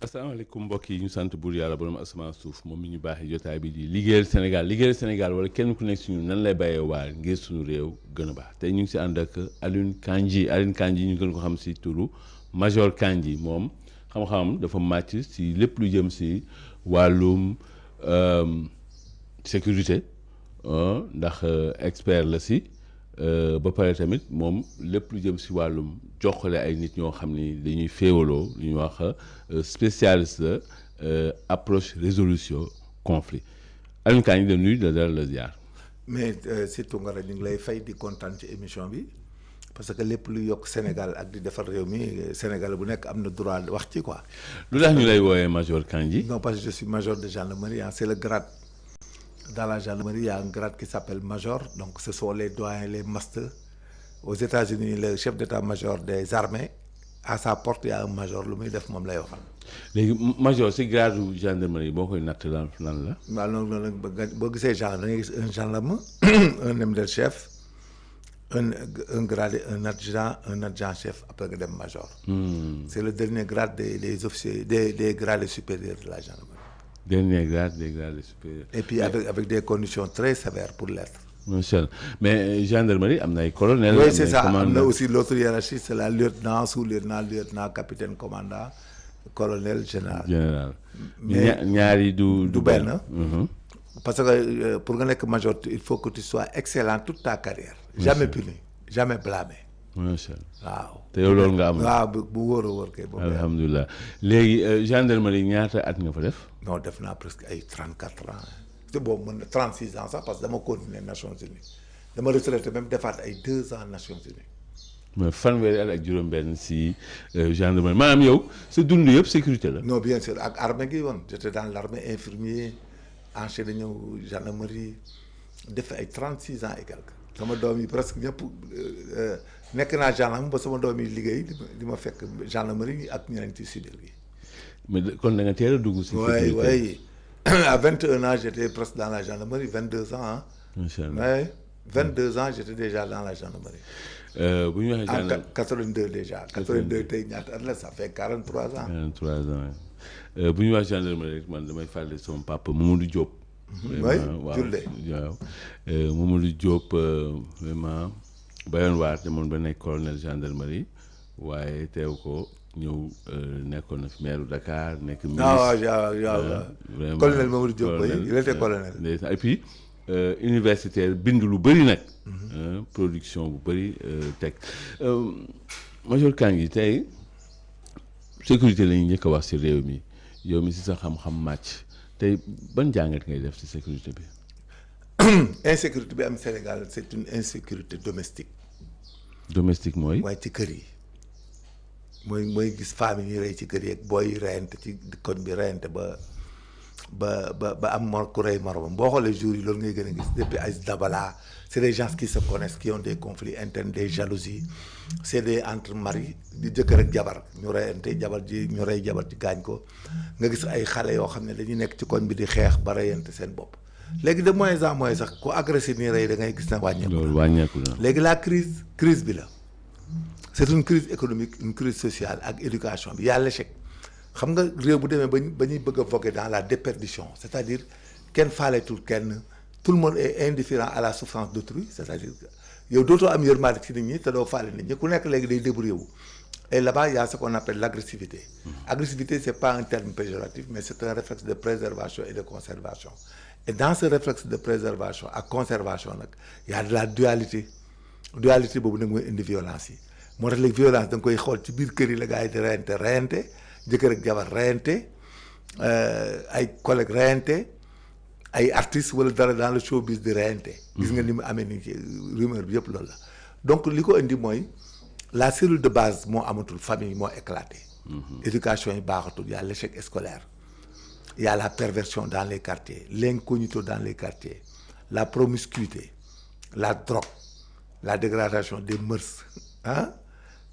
asalaamaaleykum mbokk yi ñu sant buur yàlla borom asamaan suuf moom mi ñu baaxee jotaay bi di liggéeyal Sénégal wala kenn ku nekk suñu nan lay bàyyee waar ngir suñu réew gën a baax tey ñu ngi si ànd ak Alioune Kandji ñu gën ko xam si turu Major Kandji moom xam-xamam dafa màcc si lépp lu jëm si wàllum sécurité ndax expert la si ba pare tamit moom lépp lu jëm si wàllum joxale ay nit ñoo xam ni dañuy féewaloo lu ñuy wax spécialiste la approche résolution conflit Alioune Kandji ñu dem nuyu da dara la ziar. mais surtout nga ñu ngi lay fay di kontaan ci émission bi parce que lépp lu yokk Sénégal ak di defar réew mi Sénégal bu nekk am na droit wax ci quoi. lu tax ñu lay woowee Major Kandji. non parce que je suis major de gendarmerie c'est le grade. Dans la gendarmerie, il y a un grade qui s'appelle major, donc ce sont les doyens, les masters. Aux États-Unis, le chef d'état-major des armées, à sa porte, il y a un major, lu muy def moom lay waxal. léegi major si grade gendarmerie boo koy natt lan la. waaw loolu boo gisee gendarme da ngay gis un gendarme un MDL-chef un gradé un adjudant chef après nga dem major. C'est le dernier grade des officiers des gradés supérieurs de la gendarmerie. Dernier grade des grades supérieurs. Et puis avec des conditions très sévères pour l'être. Macha Allah mais gendarmerie am na ay colonel. Oui c'est ça am na aussi l'autre hiérarchie c'est la lieutenant sous-lieutenant lieutenant capitaine commandant colonel général. mais ñaari du benn. Parce que pour nga nekk major il faut que tu sois excellent toute ta carrière. Jamais puni jamais blâmé. macha Allah waaw. te yow loolu nga am. waaw bu wóor a wóor kay. alhamdulilah léegi gendarmerie ñaata at nga fa def. non def naa presque ay 34 ans te boobu mën na 36 ans sax parce que dama continuer Nations Unies dama retraité même defaat ay 2 ans Nations Unies. mais fanweeri at ak juróom-benn si gendarmerie maanaam yow sa dund yëpp sécurité la. non bien sûr ak armée gi woon j'étais dans l'armée infirmier enchaîné ñëw gendarmerie def ay 36 ans et quelques. sama doom yi presque ñëpp nekk naa gendarme ba sama doom yi liggéey di ma fekk gendarmerie ak ñeneen ci civil gi. mais kon da nga teel a dugg si sécurité. oui à 21 ans j'étais presque dans la gendarmerie 22 ans ah. macha allah oui 22 ans j'étais déjà dans la gendarmerie. bu ñu waxee gendarmerie en 82 déjà. 82 tey ñaata at la ça fait 43 ans. 43 ans bu ñu wax gendarmerie rek man damay fàttali sama papa Mamadou Diop. oui Julle waaw Mamadou Diop vraiment bayoon waar demoon ba nekk colonel gendarmerie waaye teew ko ñëw nekkoon na fi maire Dakar nekk ministre. waaw colonel Mamadou Diop il était colonel. et puis universitaire bind lu bëri nag. production bu bëri teg Major Kandji tey sécurité la ñuy njëkk a wax ci réew mi yow mi ci sa xam-xam màcc. tey ban jàngat ngay def ci sécurité bi. insécurité bi am Sénégal c'est une insécurité domestique. domestique mooy. waaye ci kër yi mooy gis femmes yi ñuy rey ci kër yi ak booy yi reyante ci koñ bi reyante ba am ku rey moromam boo xoolee jours yi loolu ngay gën a gis depuis Aziz Dabala c'est des gens qui se connaissent qui ont des conflits internes des jalousies c'est des entre mari di jëkkër ak jabar ñu reyante jabar ji ñu rey jabar ji gaañ ko nga gis ay xale yoo xam ne dañuy nekk ci koñ bi di xeex ba reyante seen bopp léegi de moins en moins sax ku agressé nii rey da ngay gis ne wàññeeku. loolu wàññeeku na léegi la crise bi la c'est une crise économique une crise sociale ak éducation bi y a l'échec xam nga réew bu demee ba ñuy bëgg a voguer dans la déperdition c'est-à-dire kenn faaletul kenn tout le monde est indifférent à la souffrance d'autrui c'est-à-dire yow dootoo am yërmande ci nit ñi te doo faale nit ñi ku nekk léegi day débrouiller wu et là-bas il y a ce qu'on appelle l'agressivité. Agressivité c'est pas un terme péjoratif mais c'est un réflexe de préservation et de conservation et dans ce réflexe de préservation ak conservation nag il y a de la dualité boobu nag mooy indi violence yi moo tax léegi violence da nga koy xool ci biir kër yi la gars yi di reyante jëkkër ak jabar reyante ay collègues reyante ay artistes wala dara dans le showbiz di reyante. gis nga ni mu amee nii ci rumeur bi yëpp loolu la donc li ko indi mooy la cellule de base moo amatul famille moo éclaté. éducation yi baaxatul y a l'échec scolaire il y a la perversion dans les quartiers l'incognito dans les quartiers la promiscuité la drogue la dégradation des mœurs ah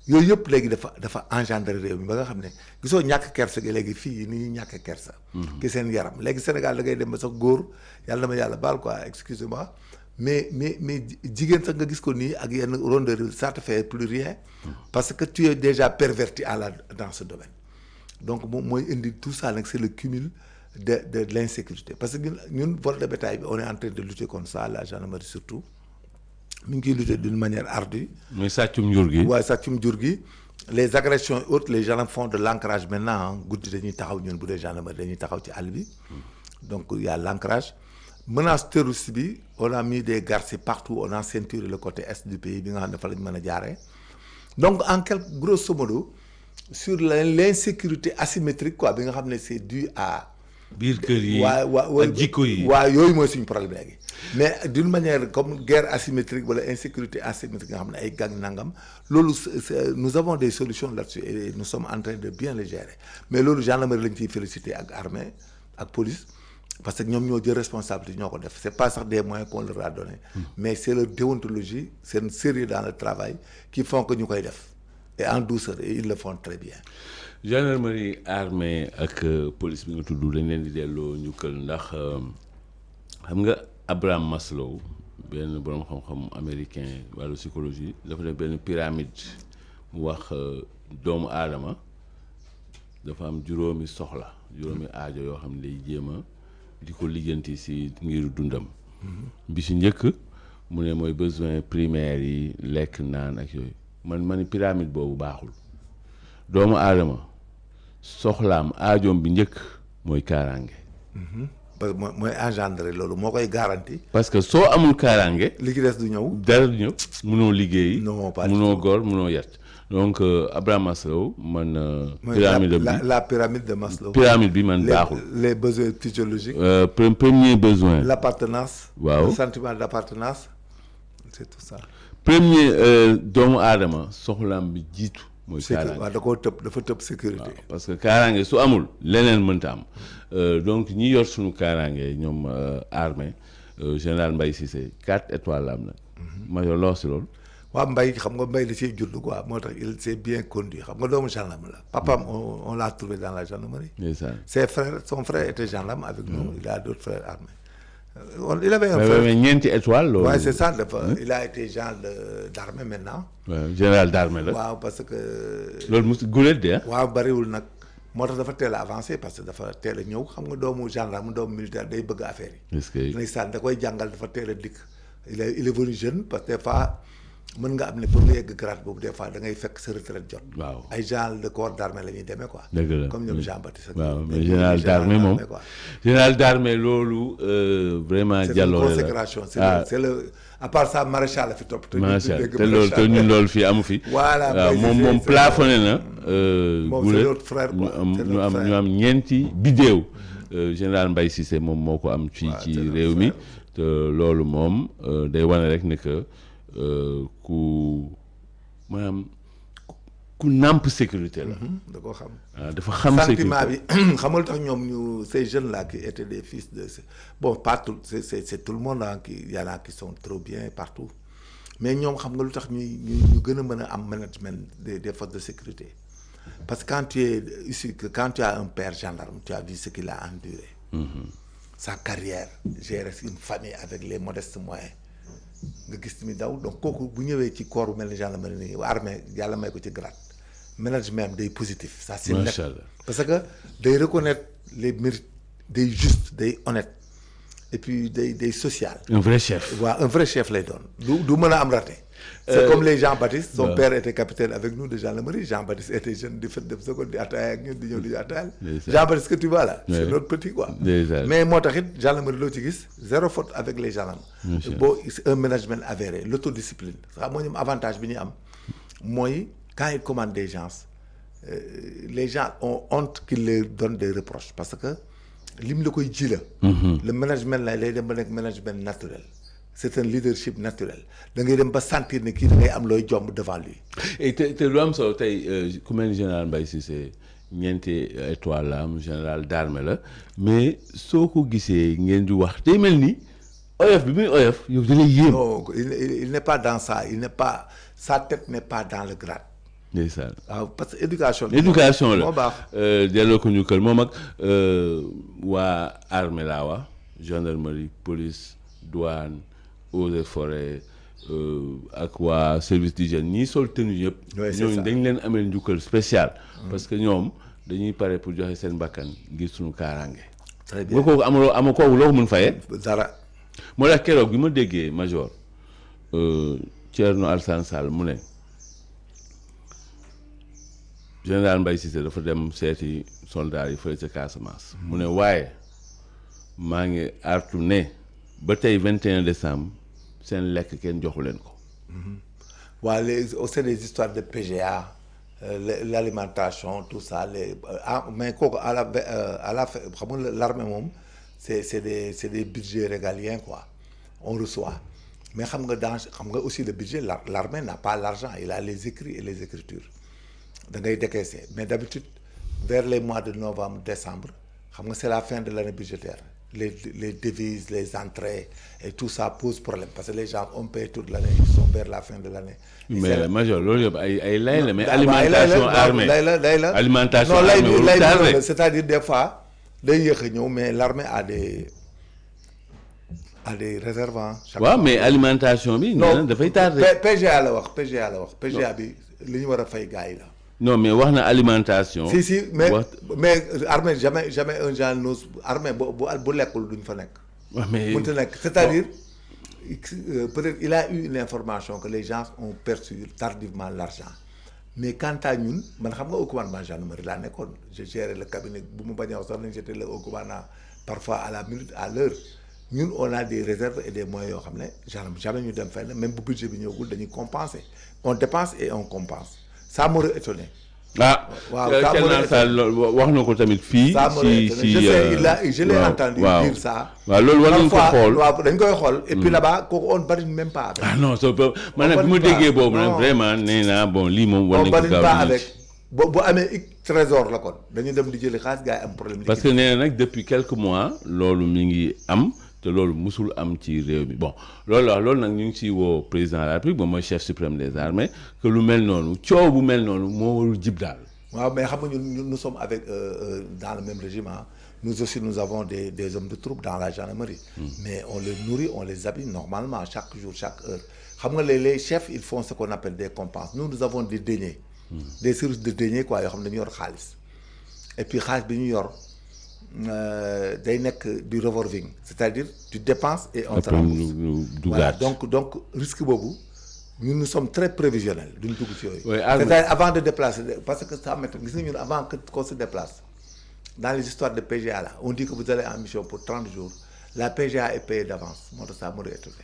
yooyu yëpp léegi dafa engendrer réew mi ba nga xam ne gisoo ñàkk kersa gi léegi fii yi ni ñuy ñàkk kersa. ki seen yaram léegi Sénégal da ngay dem ba sax góor yàlla na ma yàlla baal quoi excusez-moi mais jigéen sax nga gis ko nii ak yenn rondeur ça te fait plus rien parce que tu es déjà perverti dans ce domaine donc moom mooy indi tout ça nag c'est le cumul de l'insécurité parce que ñun vol de bétail bi on est en train de lutter contre ça la gendarmerie surtout mi ngi koy lutter d'une manière ardue. mooy sàccum jur gi. waaye sàccum jur gi les agressions et autres les gendarmes font de l'ancrage maintenant guddi dañuy taxaw ñun bu dee gendarmerie dañuy taxaw ci àll bi donc il y a l'ancrage menace terroriste bi on a mis des gardes partout on a ceinturé le côté est du pays bi nga xam ne fa lañ mën a jaaree donc en quelque grosso modo sur l'insécurité asymétrique quoi bi nga xam ne c'est dû à. biir kër yi ak jikko yi waaw yooyu mooy suñu problème léegi mais d'une manière comme guerre asymétrique wala insécurité asymétrique nga xam ne ay gang nangam loolu nous avons des solutions là-dessus et nous sommes en train de bien les gérer mais loolu gendarmerie lañ ciy féliciter ak armée ak police parce que ñoom ñoo jël responsabilité ñoo ko def c'est pas sax des moyens qu'on leur a donné mais c'est leur déontologie seen sérieux dans le travail qui font que ñu koy def et en douceur et ils le font très bien. gendarmerie armée ak police bi nga tudd dañ leen di delloo njukkal ndax xam nga Abraham Maslow benn boroom xam-xam américain wàllu psychologie dafa def benn pyramide mu wax doomu aadama dafa am juróomi soxla juróomi aajo yoo xam ne day jéem a di ko lijjanti si ngir dundam bi si njëkk mu ne mooy besoin primaire yi lekk naan ak yooyu ma ni pyramide boobu baaxul doomu aadama soxlaam aajoom bi njëkk mooy kaaraange. parce que mooy engendré loolu moo koy garanti. parce que soo amul kaaraange. li ci des du ñëw. dara du ñëw munoo liggéey. non pas munoo góor munoo yat donc Abraham Maslow man. pyramide bi la pyramide de Maslow. pyramide bi man baaxul. les besoins physiologiques. premier besoin. l'appartenance. waaw le sentiment d'appartenance c'est tout ça. premier doomu aadama soxlaam bi jiitu. mooy kaaraange waaw da koo tëb dafa tëb sécurité. parce que kaaraange su amul leneen mënta am donc ñi yor suñu kaaraange ñoom armée général Mbaye Cissé 4 étoiles la am na. ma yor loo si loolu. waaw Mbaye xam nga Mbaye da ciy judd quoi moo tax il s'est bien conduit xam nga doomu gendarme la. papaam on l'a trouvé dans la gendarmerie. ses frères son frère était gendarme avec nous il a d'autres frères armés. il avait un frère mais ñeenti étoile loolu. waaw c'est ça dafa il a été genre d'armée maintenant. waaw général d'armée la. waaw parce que. loolu mos gulet de waaw bariwul nag moo tax dafa teel a avancé parce que dafa teel a ñëw xam nga doomu gendarme doomu militaire day bëgg affaire yi. est-ce que ndeysaan da koy jàngal dafa teel a dikk il est venu jeune parce que des fois mën nga am ne pour nga yegg grade boobu des fois da ngay fekk sa retraite jot. waaw ay genre de corps d'armée la ñuy demee quoi. dëgg la comme ñoom Jean Baptiste. waaw mais général d'armée moom général d'armée loolu vraiment. jàlloo la c'est une consécration c'est le à part ça maréchal la fi topp. maréchal te loolu te ñun loolu fii amu fi. voilà waaw moom plafonné na. moom c'est notre frère quoi ñu am ñeenti bidéew. général Mbaye Cissé moom moo ko am. fii ci réew mi te loolu moom day wane rek ne que. ku maanaam ku nàmp sécurité la. da koo xam. dafa xam sécurité sentiment bi xamul tax ñoom ñu ces jeunes là qui étaient des fils de bon pas tout c'est tout le monde ah qui y en a qui sont trop bien partout mais ñoom xam nga lu tax ñu gën a mën a am management des forces de sécurité parce que quand tu es ici que quand tu as un père gendarme tu as vu ce qu'il a enduré. Sa carrière gérer une famille avec les modestes moyens. nga gis mi daw donc kooku bu ñëwee ci corps bu mel ni gendarmerie nii armée yàlla may ko ci grade management day positif ça c'est net parce que day reconnaître les mérites day juste day honnête et puis day social. un vrai chef. waaw un vrai chef lay doon du mën a am raté. c'est comme les Jean Baptiste son père était capitaine avec nous de gendarmerie Jean Baptiste était jeune di def seconde di ataaya ak ñun di ñëw di ataaya Jean Baptiste que tu vois là c'est notre petit quoi mais moo tax it gendarmerie loo ci gis zéro faute avec les gendarmes boo c'est un management avéré l'autodiscipline xam nga ñoom avantage bi ñuy am mooy quand ils commandent des gens les gens ont honte qu'ils leur donnent des reproches parce que lim la koy ji la le management la lay dem ba nekk management naturel c'est un leadership naturel da ngay dem ba sentir ne kii da ngay am looy jomb devant lui. et te lu am solo tey ku mel ni général Mbaye Cissé ñeenti étoile la am général d'armée la mais soo ko gisee ngeen di wax day mel ni oyof bi muy oyof yow da lay yéem. non il n'est pas dans ça il n'est pas sa tête n'est pas dans le grade. ndeysaan waaw parce que éducation la moo baax. delloo ko ñu kër moom ak waa armée laa wax gendarmerie police douane. eaux et forêts ak waa service d'hygiène ñii sol tenue yëpp. ñooñu dañ leen amee njukkal spécial. parce que ñoom dañuy pare pour joxe seen bakkan ngir suñu kaaraange. très bien bu kooku amoo kooku loo ko mun fayee. dara. moo tax keroog bi ma déggee major Thierno Alassane Sall mu ne général Mbaye Cissé dafa dem seeti soldats yi fële ca Casamance. mu ne waaye maa ngi artu ne ba tey 21 décembre seen lekk kenn joxu leen ko. waaw c'est des histoires de PGA l'alimentation tout ça mais kooku à la fin xam nga l'armée moom c'est des budgets régaliens quoi on reçoit mais xam nga aussi le budget l'armée n'a pas l'argent il a les écrits et les écritures da ngay décaisser mais d'habitude vers les mois de novembre décembre xam nga c'est la fin de l'année budgétaire les devises les entrées et tout ça pose problème parce que les gens ont payé toute l'année ils sont vers la fin de l'année. mais major loolu yëpp ay lay la mais alimentation armée lay la alimentation non lay armée bi c'est-à-dire des fois day yéex a ñëw mais l'armée a des réserves. waaw mais alimentation bi. non dafay tardé. PGA la wax PGA bi li ñu war a fay gars yi la. non mais wax na alimentation. si mais armée jamais un genre n'ose armée bu lekkul duñ fa nekk. waaw mais mënta nekk c'est-à-dire peut-être il a eu une information que les gens ont perçu tardivement l'argent mais quant à ñun man xam nga au commandement gendarmerie laa nekkoon je gérais le cabinet bu mu bañ a wax sax nañ j'étais au commandement parfois à la minute à l'heure ñun on a des réserves et des moyens yoo xam ne genre jamais ñu dem fenn même bu budget bi ñëwagul dañuy compenser on dépense et on compense ça m'aurait étonné. waaw wax na ko tamit fii. je l'ai entendu dire ça. waaw loolu war nañ ko xool waaw dañ koy xool. et puis là-bas kooku on barine même pas avec. ah non soo man nag bi ma déggee boobu nag vraiment nee naa bon lii moom war nañ ko gaaw pas avec bu amee trésor la kon dañuy dem di jëli xaalis gars yi am problème. parce que nee na nag depuis quelques mois loolu mi ngi am. te loolu musul am ci réew mi bon loolu nag ñu ngi ciy woo président de la République moom mooy chef suprême des armées que lu mel noonu coow bu mel noonu moo warul jib daal. waaw mais xam nga ñun nous sommes avec dans le même régiment nous aussi nous avons des hommes de troupe dans la gendarmerie. mais on les nourrit on les habille normalement chaque jour chaque heure xam nga les chefs ils font ce qu'on appelle des compenses nous avons des deniers. des services de deniers quoi yoo xam ne dañu yor xaalis et puis xaalis bi ñu yor. day nekk du revolving c'est-à-dire tu dépenses et on te rembourse. Voilà, donc risque boobu ñun nous sommes très prévisionnels duñ dugg ci yooyu. c'est-à-dire avant de déplacer parce que ça m'étonne gis nga ñun avant qu'on se déplace dans les histoires de PGA là on dit que vous allez en mission pour 30 jours la PGA est payée d'avance moo tax ça m'aurait étonné.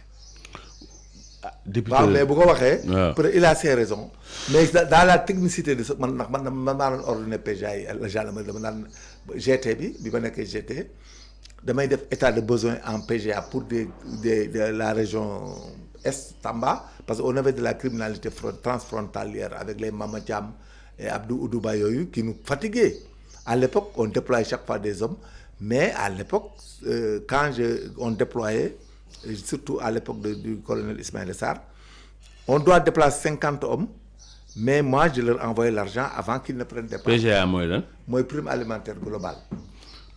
waaw mais bu ko waxee. peut-être il a ses raisons. mais dans la technicité de ce man maa doon ordonné PGA yi la gendarmerie dama naan GT bi ma nekkee GT damay def état de besoin en PGA pour de la région Est Tamba parce que on avait de la criminalité transfrontalière avec les Mama Thiam et Abdou Oudouba yooyu qui nous fatiguaient à l'époque on déployait chaque fois des hommes mais à l'époque quand on déployait surtout à l'époque du colonel Ismaïla Sarr on doit déplacer 50 hommes mais moi je leur envoyais l'argent avant qu'ils ne prennent des parts. PGA mooy lan. mooy prime alimentaire globale.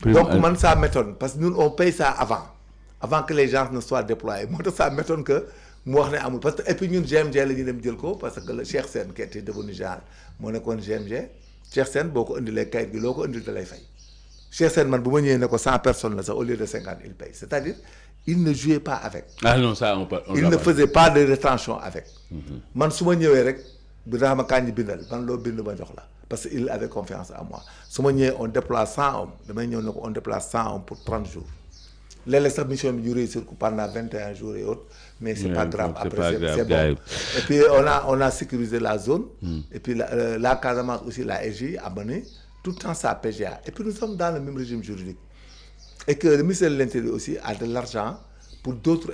donc man ça m'étonne parce que ñun on paye ça avant que les gens ne soient déployés moo tax ça m'étonne que mu wax ne amul parce que et puis ñun GMG la ñuy dem jël ko parce que le Cheikh Sène qui était devenu général moo nekkoon GMG Cheikh Sène boo ko indilee kayit gi loo ko indil da lay fay Cheikh Sène man bu ma ñëwee ne ko 100 personnes la sax au lieu de 50 il paye c'est-à-dire il ne jouait pas avec. ah non ça on il ne faisait pas de rétention avec. man su ma ñëwee rek bi daa ma kañ bindal man loo bind ma jox la parce que il avait confiance en moi su ma ñëwee on déploie 100 hommes damay ñëw ne ko on déplace 100 hommes pour 30 jours léeg-léeg sax mission bi ñu réussir ko pendant 21 jours et autres mais c'est pas grave après c'est bon et puis on a sécurisé la zone. et puis la Casamance aussi la RJ a mené tout le temps sa PGA et puis nous sommes dans le même régime juridique. Et que le ministère de l'Intérieur aussi a de l'argent pour d'autres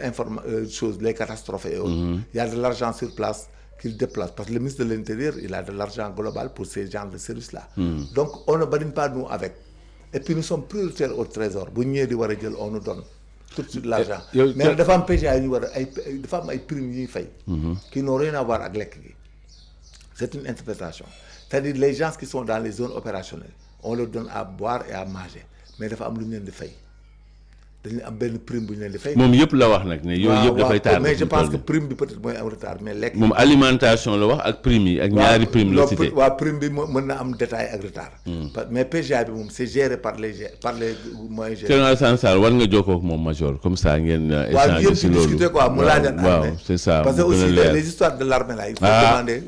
choses, les catastrophes et autres. Il y a de l'argent sur place qu'il déplace. Parce que le ministre de l'Intérieur, il a de l'argent global pour ces genres de services-là. Donc, on ne badine pas nous avec. Et puis, nous sommes prioritaires au trésor. On nous donne tout de suite l'argent. Mais les femmes PGA, les femmes ont primes qui n'ont rien à voir avec l'équipe. C'est une interprétation. C'est-à-dire les gens qui sont dans les zones opérationnelles, on leur donne à boire et à manger. mais dafa am lu ñu leen di fay dañu am benn prime bu ñu leen di fay. moom yëpp la wax nag ne yooyu yëpp dafay tardé. mais je pense que prime bi peut-être mooy am retard mais lekk. moom alimentation la wax ak prime yi ak ñaari prime la cité. waaw prime bi mën na am détail ak retard. mais PGA bi moom c'est géré par les moyens gérés. Thierno Alassane Sall war nga jokkoo ak moom major comme ça ngeen échanger si loolu. discuter quoi mu laajal armée. waaw c'est ça parce que aussi les histoires de l'armée là il faut demander.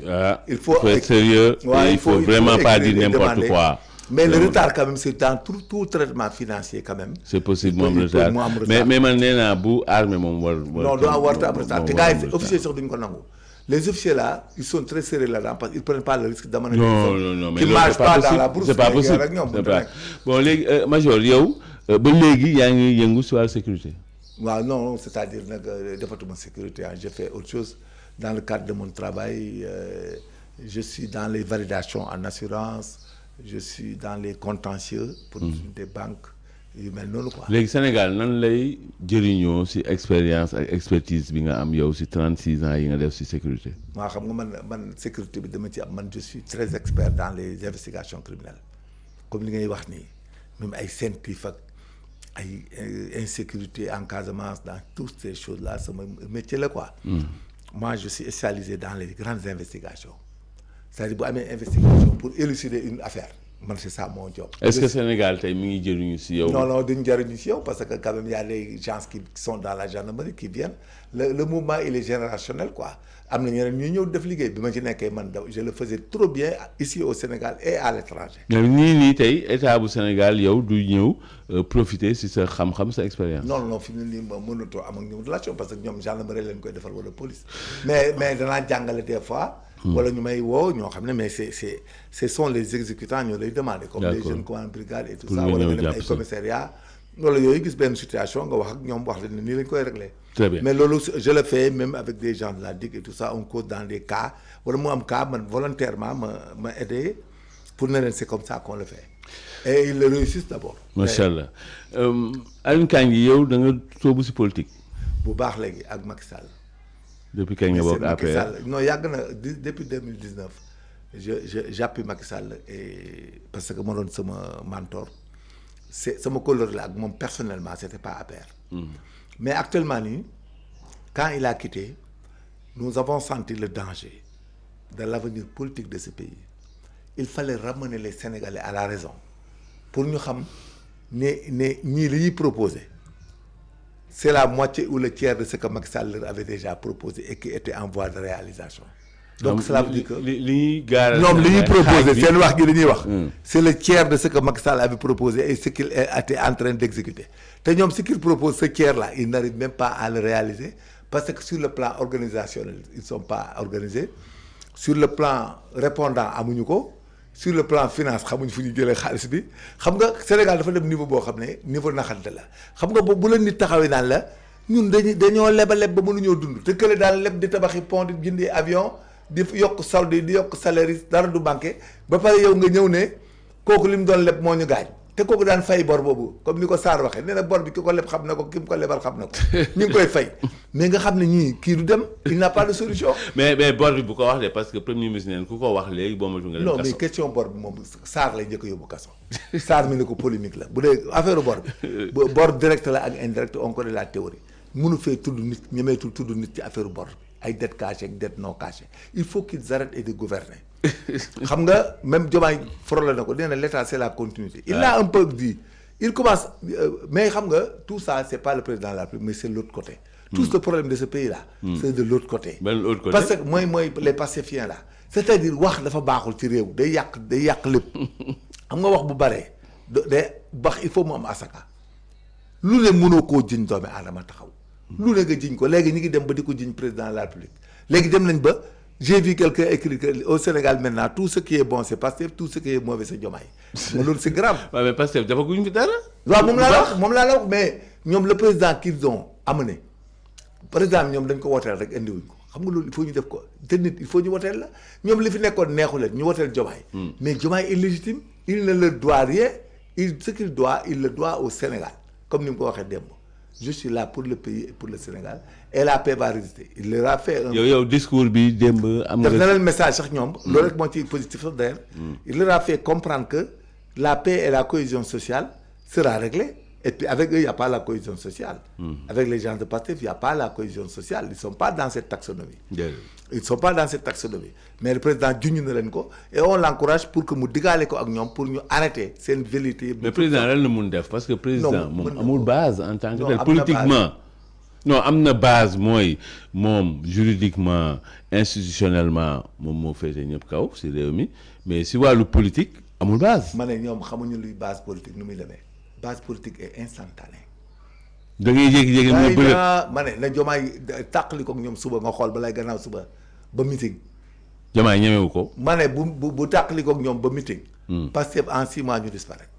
il faut être sérieux. il faut vraiment pas dire n'importe quoi. mais le retard quand même c'est dans tout traitement financier quand même. c'est possible moom retard mais man nee naa bu armée moom war. non doo warta am retard te gars yi officiers sax duñ ko nangu. les officiers là ils sont très sérieux là-dedans parce qu'ils prennent pas le risque d'amener. non mais qui marchent pas dans la bourse. c'est pas possible bon léegi major yow ba léegi yaa ngi yëngu si wàllu sécurité. waaw non c'est-à-dire nag defatuma sécurité je fais autre chose dans le cadre de mon travail je suis dans les validations en assurance. Je suis dans les contentieux pour des banques yu mel noonu quoi. léegi Sénégal nan lay jëriñoo ci expérience ak expertise bi nga am yow ci 36 ans yi nga def ci sécurité. waaw xam nga man sécurité bi dama ci am man je suis très expert dans les investigations criminelles comme li ngay wax nii même ay CENTIF ak ay insécurité en Casamance dans toutes ces choses là sama métier la quoi. Moi je suis spécialisé dans les grandes investigations. C'est-à-dire bu amee investigation pour élucider une affaire man c'est ça mon job. Est-ce que Sénégal tey mi ngi jëriñu ci yow. non duñ jëriñu ci yow parce que quand même y a des gens qui sont dans la gendarmerie qui viennent le mouvement il est générationnel quoi am na ñeneen ñuy ñëw def liggéey bi ma ci nekkee man je le faisais trop bien ici au Sénégal et à l'étranger. nii tey état bu Sénégal yow du ñëw profiter ci sa xam-xam sa expérience. non fi mu ne nii mënatoo am ak ñoom relation parce que ñoom gendarmerie leen koy defal wala police mais danaa jàngale des fois. wala ñu may woo ñoo xam ne mais ce sont les exécutants ñoo lay demander. comme les jeunes commandants brigade et tout ça. wala nga dem ay commissariat wala yooyu gis benn situation nga wax ak ñoom wax leen ne nii lañ koy régler. Très bien. Mais loolu je le fais même avec des gens de la DIC et tout ça on cause dans des cas wala mu am cas man volontairement ma aider pour ne leen c'est comme ça qu'on le fait et ils le réussissent d'abord. macha allah Alioune Kandji yow da nga sóobu si politique. bu baax léegi ak Macky Sall. depuis kañ nga bokk APR non yàgg na depuis 2019 j'appuie Macky Sall et parce que ma doon sama mentor c'est sama couleur la ak moom personnellement c'était pas APR. Mais actuellement nii quand il a quitté nous avons senti le danger de l'avenir politique de ce pays il fallait ramener les Sénégalais à la raison pour ñu xam ne ñii li ñuy proposer c'est la moitié ou le tiers de ce que Macky Sall leur avait déjà proposé et qui était en voie de réalisation. Donc cela veut dire que ñoom li ñuy proposé seen wax gi li ñuy wax. c'est le tiers de ce que Macky Sall avait proposé et ce qu'il était en train d'exécuter te ñoom ce qu'il propose ce tiers là ils n'arrivent même pas à le réaliser parce que sur le plan organisationnel ils sont pas organisés sur le plan répondant amuñu ko sur le plan finance xamuñ fu ñu jëlee xaalis bi xam nga Sénégal dafa dem niveau boo xam ne niveau naxante la xam nga bu la nit taxawee naan la ñun dañoo leb ba mënuñoo dund te kële daal leb di tabaxi pont di jëndi avion di yokk solde di yokk salaire yi dara du banqué ba pare yow nga ñëw ne kooku li mu doon leb moo ñu gaañ te kooku daan fay bor boobu comme ni ko Sarr waxee nee na bor bi ki ko leb xam na ko ki mu ko lebal xam na ko ñu ngi koy fay mais nga xam ne ñii kii du dem il n'a pas de solution. mais bor bi bu ko wax de parce que premier ministre neen ku ko wax léegi boo matul nga dem kaso. non mais question bor bi moom Sarr lay njëkk a yóbbu kaso Sarr mi ne ko polémique la bu dee affaire bor bi bor direct la ak indirect on connaît la théorie mënu fee tudd nit ñemeetul tudd nit ci affaire bor bi ay dette cachée ak dette non cachée il faut qu'ils arrêtent et de gouverner xam nga même Diomaye frôlé na ko nee na l'état c'est la continuité il l'a un peu dit il commence mais xam nga tout ça c'est pas le président de la République mais c'est l'autre côté tout ce problème de ce pays là c'est de l'autre côté parce que mooy les pacifiens là c'est-à-dire wax dafa baaxul ci réew day yàq lépp xam nga wax bu baree day bax il faut mu am asaka lu ne mënoo koo jiñ doomi aadama taxaw lu ne nga jiñ ko léegi ñu ngi dem ba di ko jiñ président de la République léegi dem nañ ba j'ai vu quelqu'un écrire que au Sénégal maintenant tout ce qui est bon c'est Pastef tout ce qui est mauvais c'est Diomaye mais loolu c'est grave. waaw mais Pastef dafa guñ fi dara. waaw moom laa la wax mais ñoom le président qu'ils ont amené par exemple ñoom dañ ko woteel rek indiwuñ ko xam nga loolu il faut ñu def ko te nit il faut ñu woteel la ñoom li fi nekkoon neexu leen ñu woteel Diomaye. mais Diomaye est légitime il ne leur doit rien ce qu'il doit il le doit au Sénégal comme ni mu ko waxee démb. Je suis là pour le pays et pour le Sénégal et la paix va résister il leur a fait un. yow discours bi démb am nga. def na leen message sax ñoom. loolu rek moo ci positif sax d'ailleurs. il leur a fait comprendre que la paix et la cohésion sociale sera réglée Et puis avec eux, il n'y a pas la cohésion sociale. Avec les gens de Pastef, il n'y a pas la cohésion sociale. Ils ne sont pas dans cette taxonomie. Ils ne sont pas dans cette taxonomie. Mais le président junj na leen ko et on l'encourage pour que mu digaale ko ak ñoom pour ñu arrêter seen vérité. mais président lan la mun def parce que président moom amul base en tant que tel am na politiquement. non am na base mooy moom juridiquement institutionnellement moom moo féete ñëpp kaw si réew mi mais si wàllu politique amul base. ma ne ñoom xamuñu luy base politique nu muy demee base politique est instantanée. da ngay jékki-jékki mu bëri ma ne na Diomaye tàqali ko ak ñoom suba nga xool balay gannaaw suba ba meeting. Diomaye ñemewu ko. ma ne bu tàqali ko ak ñoom ba meeting. Pastef en 6 mois ñu disparaître.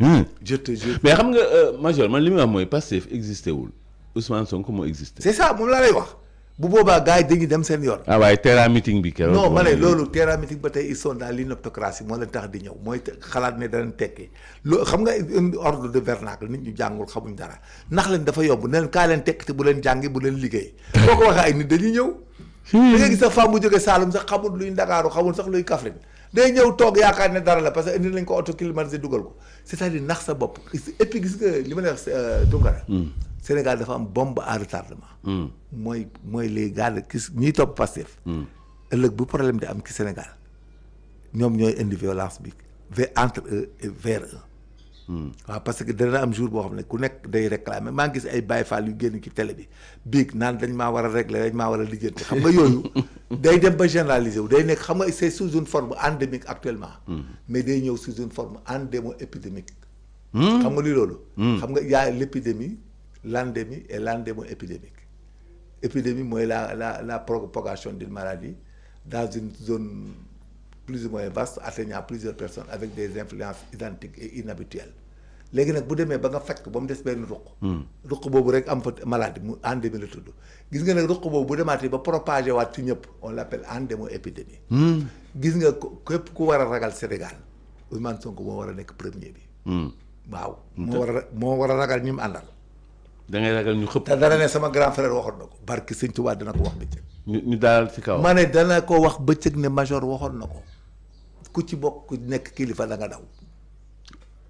Je te jure. mais xam nga major man li muy wax mooy Pastef existé wul Ousmane Sonko moo existé. c'est ça moom laa lay wax bu boobaa gars yi dañuy dem seen yoon. ah waaye terrain meeting bi keroog. non ma ne loolu terrain meeting ba tey ils sont dans l'inoptocratie moo leen tax di ñëw mooy xalaat ne danañ tekki loo xam nga ordre de vernacle nit ñu jàngul xamuñ dara ndax leen dafa yomb ne leen kaa leen tekki te bu leen jàngi bu leen liggéey. boo ko waxee ay nit dañuy ñëw. da ngay gis sax femme bu jógee Saalum sax xamul luy Ndakaaru xamul sax luy Kaffrine day ñëw toog yaakaar ne dara la parce que indi nañ ko auto climatisé dugal ko c'est-à-dire nax sa bopp et puis gis nga li ma lay wax Tounkara. Sénégal dafa am bombe à retardement. mooy les gars de ki ñiy topp Pastef. ëllëg bu problème di am ki Sénégal ñoom ñooy indi violence bi entre eux et vers eux. waaw parce que dana am jour boo xam ne ku nekk day réclamer maa ngi gis ay Baye Fall yu génn ci télé bi biig naan dañ maa war a régler dañ maa war a lijjanti xam nga yooyu day dem ba généraliser wu day nekk xam nga c'est sous une forme endémique actuellement. mais day ñëw sous une forme endémo-épidémique. xam nga luy loolu. xam nga y a l'épidémie l'endémie et l'endémo-épidémique. Épidémie mooy la propagation d'une maladie dans une zone plus ou moins vaste atteignant plusieurs personnes avec des influences identiques et inhabituelles léegi nag bu demee ba nga faj ko ba mu des benn ruq boobu rek am fa maladie mu endémie la tudd gis nga nag ruq boobu bu demaatee ba propagé waat ci ñëpp on l'appelle endémo-épidémie. gis nga képp ku war a ragal Sénégal Ousmane Sonko moo war a nekk premier bi. waaw moo war a ragal ñi mu àndal. da ngay ragal ñu xëpp. te dana ne sama grand frère waxoon na ko barki Sëñ Tuubaa dana ko wax bëccëg. ñu daal ci kaw. ma ne dana ko wax bëccëg ne major waxoon na ko ku ci bokk ku nekk kilifa da nga daw.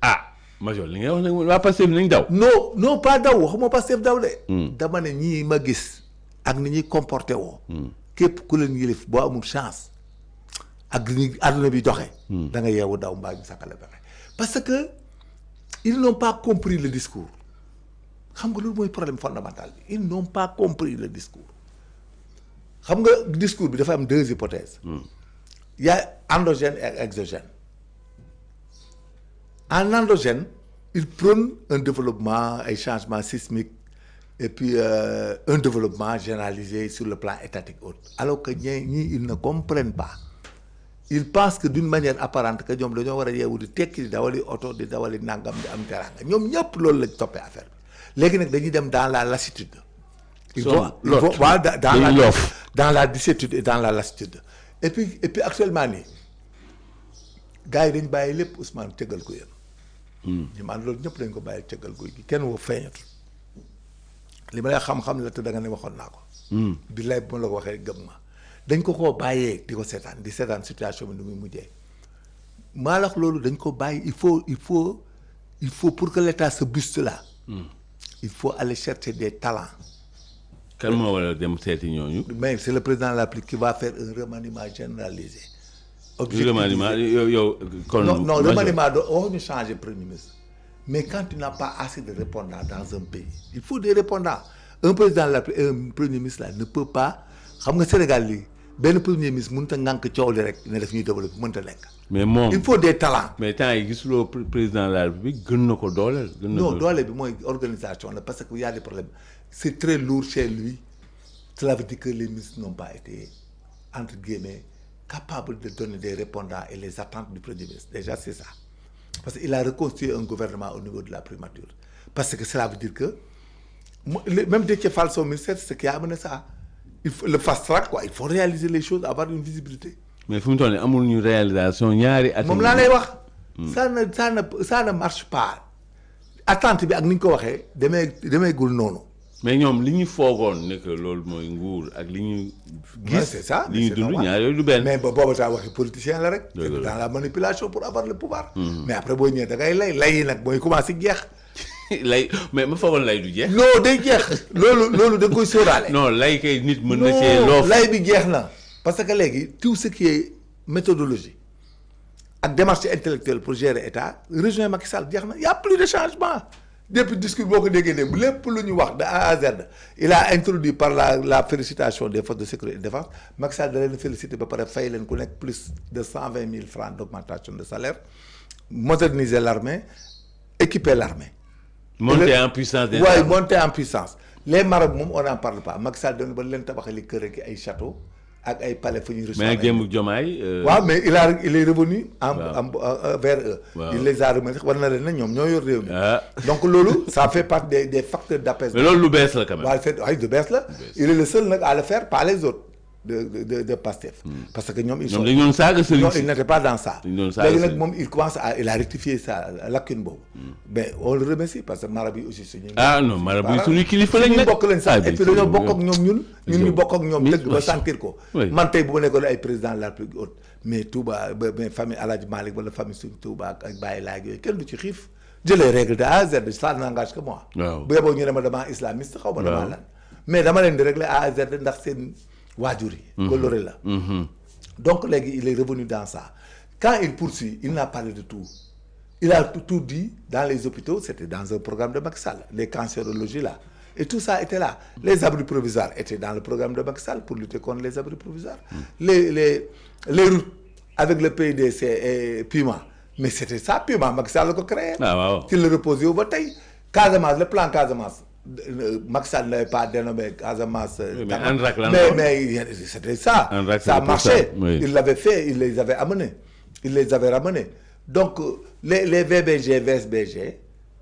ah major li ngay wax nag waa Pastef nañ daw. non pas daw waxuma Pastef daw de. dama ne ñii ma gis ak ni ñuy comporté woo. képp ku leen yilif boo amul chance ak ni àdduna bi doxee. da nga yeewu daw mbaa ñu sakkale bexe parce que ils n'ont pas compris le discours. xam nga loolu mooy problème fondamental bi ils n'ont pas compris le discours xam nga discours bi dafa am 2 hypothèses. Il y a endogène et exogène. En endogène il prône un développement ay changements sismiques et puis un développement généralisé sur le plan étatique autre alors que ñii ils ne comprennent pas ils pensent que d'une manière apparente que ñoom dañoo war a yeewu di tekki di dawali oto di dawali nangam di am teraanga ñoom ñëpp loolu lañ toppee affaire bi léegi nag dañuy dem dans la lassitude. il faut waaw dans la dissétude et dans la lassitude. et puis actuellement nii gars yi dañ bàyyi lépp Ousmane cëggal ko yéen. ñu man loolu ñëpp dañ ko bàyyi cëggal ko gi kenn woo feeñatul li ma lay xam-xam la te da nga ne waxoon naa ko. billaay bu ma la ko waxee gëm ma dañ ko koo bàyyee di ko seetaan di seetaan situation bi nu muy mujjee maa la wax loolu dañ ko bàyyi il faut pour que l'État se booste là. il faut aller chercher des talents. kan moo war a dem seeti ñooñu. mais c'est le président de la République qui va faire un remaniement généralisé. objectif remaniement yow kon. non remaniement doo waxuñu changer premier ministre mais quand tu n'as pas assez de répondants dans un pays il faut des répondants un président de la République un premier ministre là ne peut pas xam nga Sénégal lii benn premier ministre mënut a ŋànk coow li rek ne daf ñuy développer mënut a nekk. mais moom il faut des talents. mais temps yi gisuloo président de la République gën na ko dooleel. non doole bi mooy organisation la parce que y a des problèmes c'est très lourd chez lui cela veut dire que les ministres n'ont pas été entre guillemets capables de donner des répondants et les attentes du premier ministre déjà c'est ça parce que il a reconstruit un gouvernement au niveau de la primature parce que cela veut dire que même Déthié Fall son ministère c'est ce qui a amené ça il faut le fast track quoi il faut réaliser les choses avoir une visibilité. mais fu mu toll nii amul ñu réalisation ñaari at. moom laa lay wax. ça ne marche pas attente bi ak ni ñu ko waxee demeegul noonu. mais ñoom li ñu foogoon ne que loolu mooy nguur ak li ñu. gis c'est ça li ñu dund ñaar yooyu du benn. mais booba saa waxi politicien la rek. c'est dans la manipulation pour avoir le pouvoir. mais après boo ñëwee da ngay lay yi nag mooy commencé jeex lay mais ma foogoon lay du jeex. non day jeex loolu da nga koy sóoraale. non lay kay nit mën na cee loof. lay bi jeex na parce que léegi tout ce qui est méthodologie ak démarche intellectuelle pour gérer état rejoint Macky Sall jeex na y a plus de changement depuis discours boo ko déggee ne lépp lu ñu wax de A à Z il a introduit par la félicitation des forces de sécurité et de défense Macky Sall da leen félicité ba pare fay leen ku nekk plus de 120 000 francs d'augmentation de salaire moderniser l'armée équiper l'armée. monter en puissance des waaye monter en puissance les marabouts moom on n'en parle pas Macky Sall doon ba leen tabaxali kër ak ay château ak ay palais fu ñuy recevoir. mais Guémb Diomaye. waaw mais il est revenu vers eux. waaw il les a remerciés war na leen ne ñoom ñoo yor réew mi. donc loolu ça fait partie des facteurs d'apaisement. mais loolu lu bees la quand même. waaw c'est lu bees la. il est le seul nag à le faire pas les autres de Pastef. parce que ñoom ils sont dañu doon saaga sëriñ non si. il n'était pas dans ça. dañu doon saaga léegi nag sëriñ. moom il commence il a rectifié sa lacune boobu. mais on le remercie parce que marabout yi aussi suñu. ah non marabout yi suñu kilifa lañ ñu nag. bokk lañ sax et puis dañoo bokk ak ñoom ñun ñu bokk ak ñoom mi- dëgg ba sentir ko. oui. man tey bu ma nekkoon ay président de la République haute mais Touba mais famille El Hadj Malick wala famille suñu Touba ak Baye Laag yooyu kenn du ci xiif jëlee règle de A à Z ça n'engage que moi. waaw. bu yeboo ñu ne ma damaa islamiste xaw ma damaa waaw. lan mais dama leen di régler A à Z ndax seen waajur yi. coloré la. donc léegi il est revenu dans ça quand il poursuit il n'a parlé de tout il a tout dit dans les hôpitaux c'était dans un programme de Macky Sall les cancérologies là et tout ça était là les abris provisoires étaient dans le programme de Macky Sall pour lutter contre les abris provisoires les routes avec le PUDC et Puma mais c'était ça Puma Macky Sall la ko créé ah waaw. ci le reposé wu ba tey Casamance le plan Casamance Macky Sall n'avait pas dénommé Casamance. mais ANRAC la mais c'était ça. ANRAC, ça c'était pour ça, marchait. oui. Il l'avait fait, il les avait amenés. Il les avait ramenés. Donc les VBG, VSBG,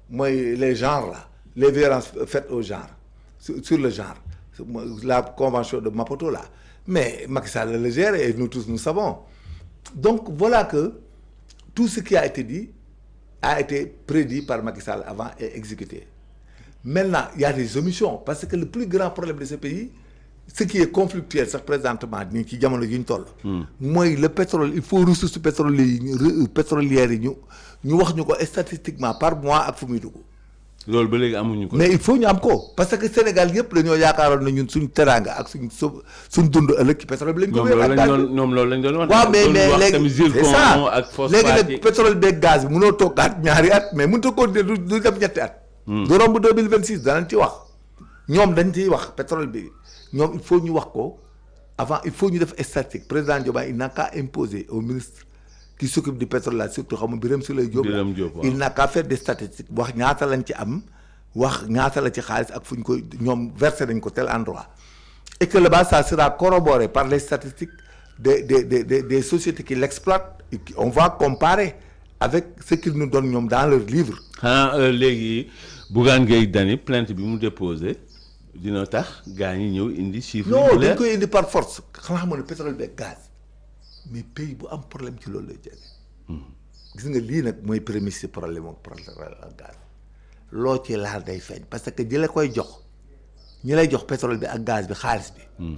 moi les genres là, les violences faites au genre, sur le genre, la convention de Maputo là. Mais Macky Sall le gère et nous tous nous savons. Donc voilà que tout ce qui a été dit a été prédit par Macky Sall avant et exécuté. Maintenant, il y a des omissions parce que le plus grand problème de ce pays, ce qui est conflictuel sax présentement nii ci jamono ji ñu toll. mooy le pétrole il faut ressources pétrolières yi ñu wax ñu ko statistiquement par mois ak fu muy dugg. loolu ba léegi amuñu ko. mais il faut ñu am ko parce que Sénégal yëpp dañoo yaakaaroon na ñun suñ teraanga ak suñ dund ëllëg ci pétrole bi lañ ko. ñoom loolu lañ doon wax. waaw mais léegi c'est ça ak léegi nag pétrole beeg gaz bi mënoo toogaat ñaari at mais mënut a continuer du dem ñetti at. du romb 2026 danañ ci wax ñoom dañ ciy wax pétrole bi ñoom il faut ñu wax ko avant il faut ñu def statistique président Diomaye il n'a qu'à imposer au ministre qui s'occupe du pétrole là surtout xam nga Birame Souleye Diop il n'a qu'à faire des statistiques wax ñaata lañ ci am wax ñaata la ci xaalis ak fu ñu koy ñoom versé nañ ko tel endroit et que là-bas ça sera corroboré par les statistiques des sociétés qui l'exploitent et on va comparer avec ce qu'ils nous donnent ñoom dans leurs livres. léegi Bougane Gueye Dany plainte bi mu déposé dina tax gaa ñi ñëw indi chiffre. non dañ koy indi par force xanaa xam ne pétrole beeg gaz mais pays bu am problème ci loolu lay jege. gis nga lii nag mooy prémisse ci problème ak pétrole ak gaz loo ci laal day feeñ parce que ñi la koy jox ñi lay jox pétrole bi ak gaz bi xaalis bi.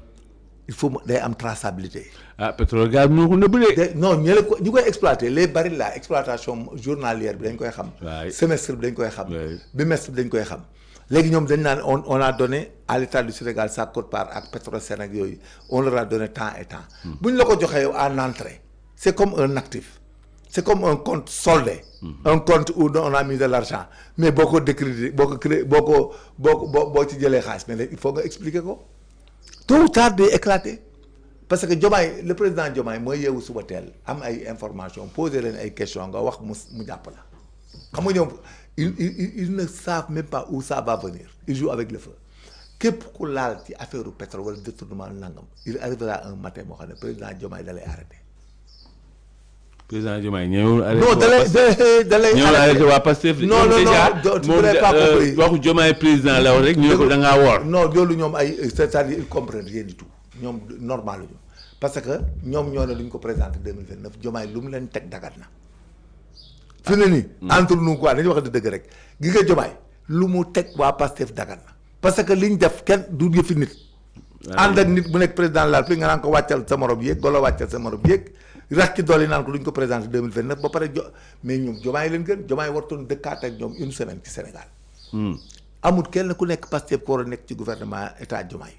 il faut day am traçabilité. ah pétrole gaz bi moo ko nëbb de. non ñi koy exploiter les barils là exploitation journalière bi dañ koy xam. semestre bi dañ koy xam. bimestre bi dañ koy xam. léegi ñoom dañ naan on a donné à l'état du Sénégal sa quote-part ak Petrosen ak yooyu on leur a donné temps et temps. bu ñu la ko joxee yow en entrée c'est comme un actif c'est comme un compte soldé. un compte où on a mis de l'argent mais boo ko décrédité boo ci jëlee xaalis mais il faut nga expliquer ko. tôt ou tard day éclater parce que Diomaye le président Diomaye mooy yeewu suba teel am ay information poser leen ay questions nga wax mu jàpp la xam nga ñoom ils ne savent même pas où ça va venir ils jouent avec le feu képp ku laal ci affaire pétrole wala détournement nangam il arrivera un matin moo xam ne président Diomaye da lay arrêté. président Diomaye ñëwul arrêté. non da lay ñëwul arrêté waa Pastef. non tu n'aurais pas compris waxu Diomaye président la wax rek ñu ne ko da ngaa woor. non loolu ñoom ay c'est-à-dire ils comprennent rien du tout ñoom normal ñu parce que ñoom ñoo ne duñ ko présenter 2029 Diomaye lu mu leen teg dagat na. fi ne nii. entre nous quoi dañuy wax dëgg rek gi nga Diomaye lu mu teg waa Pastef dagat na parce que liñ def kenn du yëfi nit. ànd ak nit bu nekk président de la République nga naan ko wàccal sa morom yéeg golo wàccal sa morom yéeg rax ci dool yi naan ko duñ ko présenter 2029 ba pare mais ñoom Diomaye leen gën Diomaye wartoon dëkkaat ak ñoom une semaine ci Sénégal amul kenn ku nekk Pastef ko war a nekk ci gouvernement état Diomaye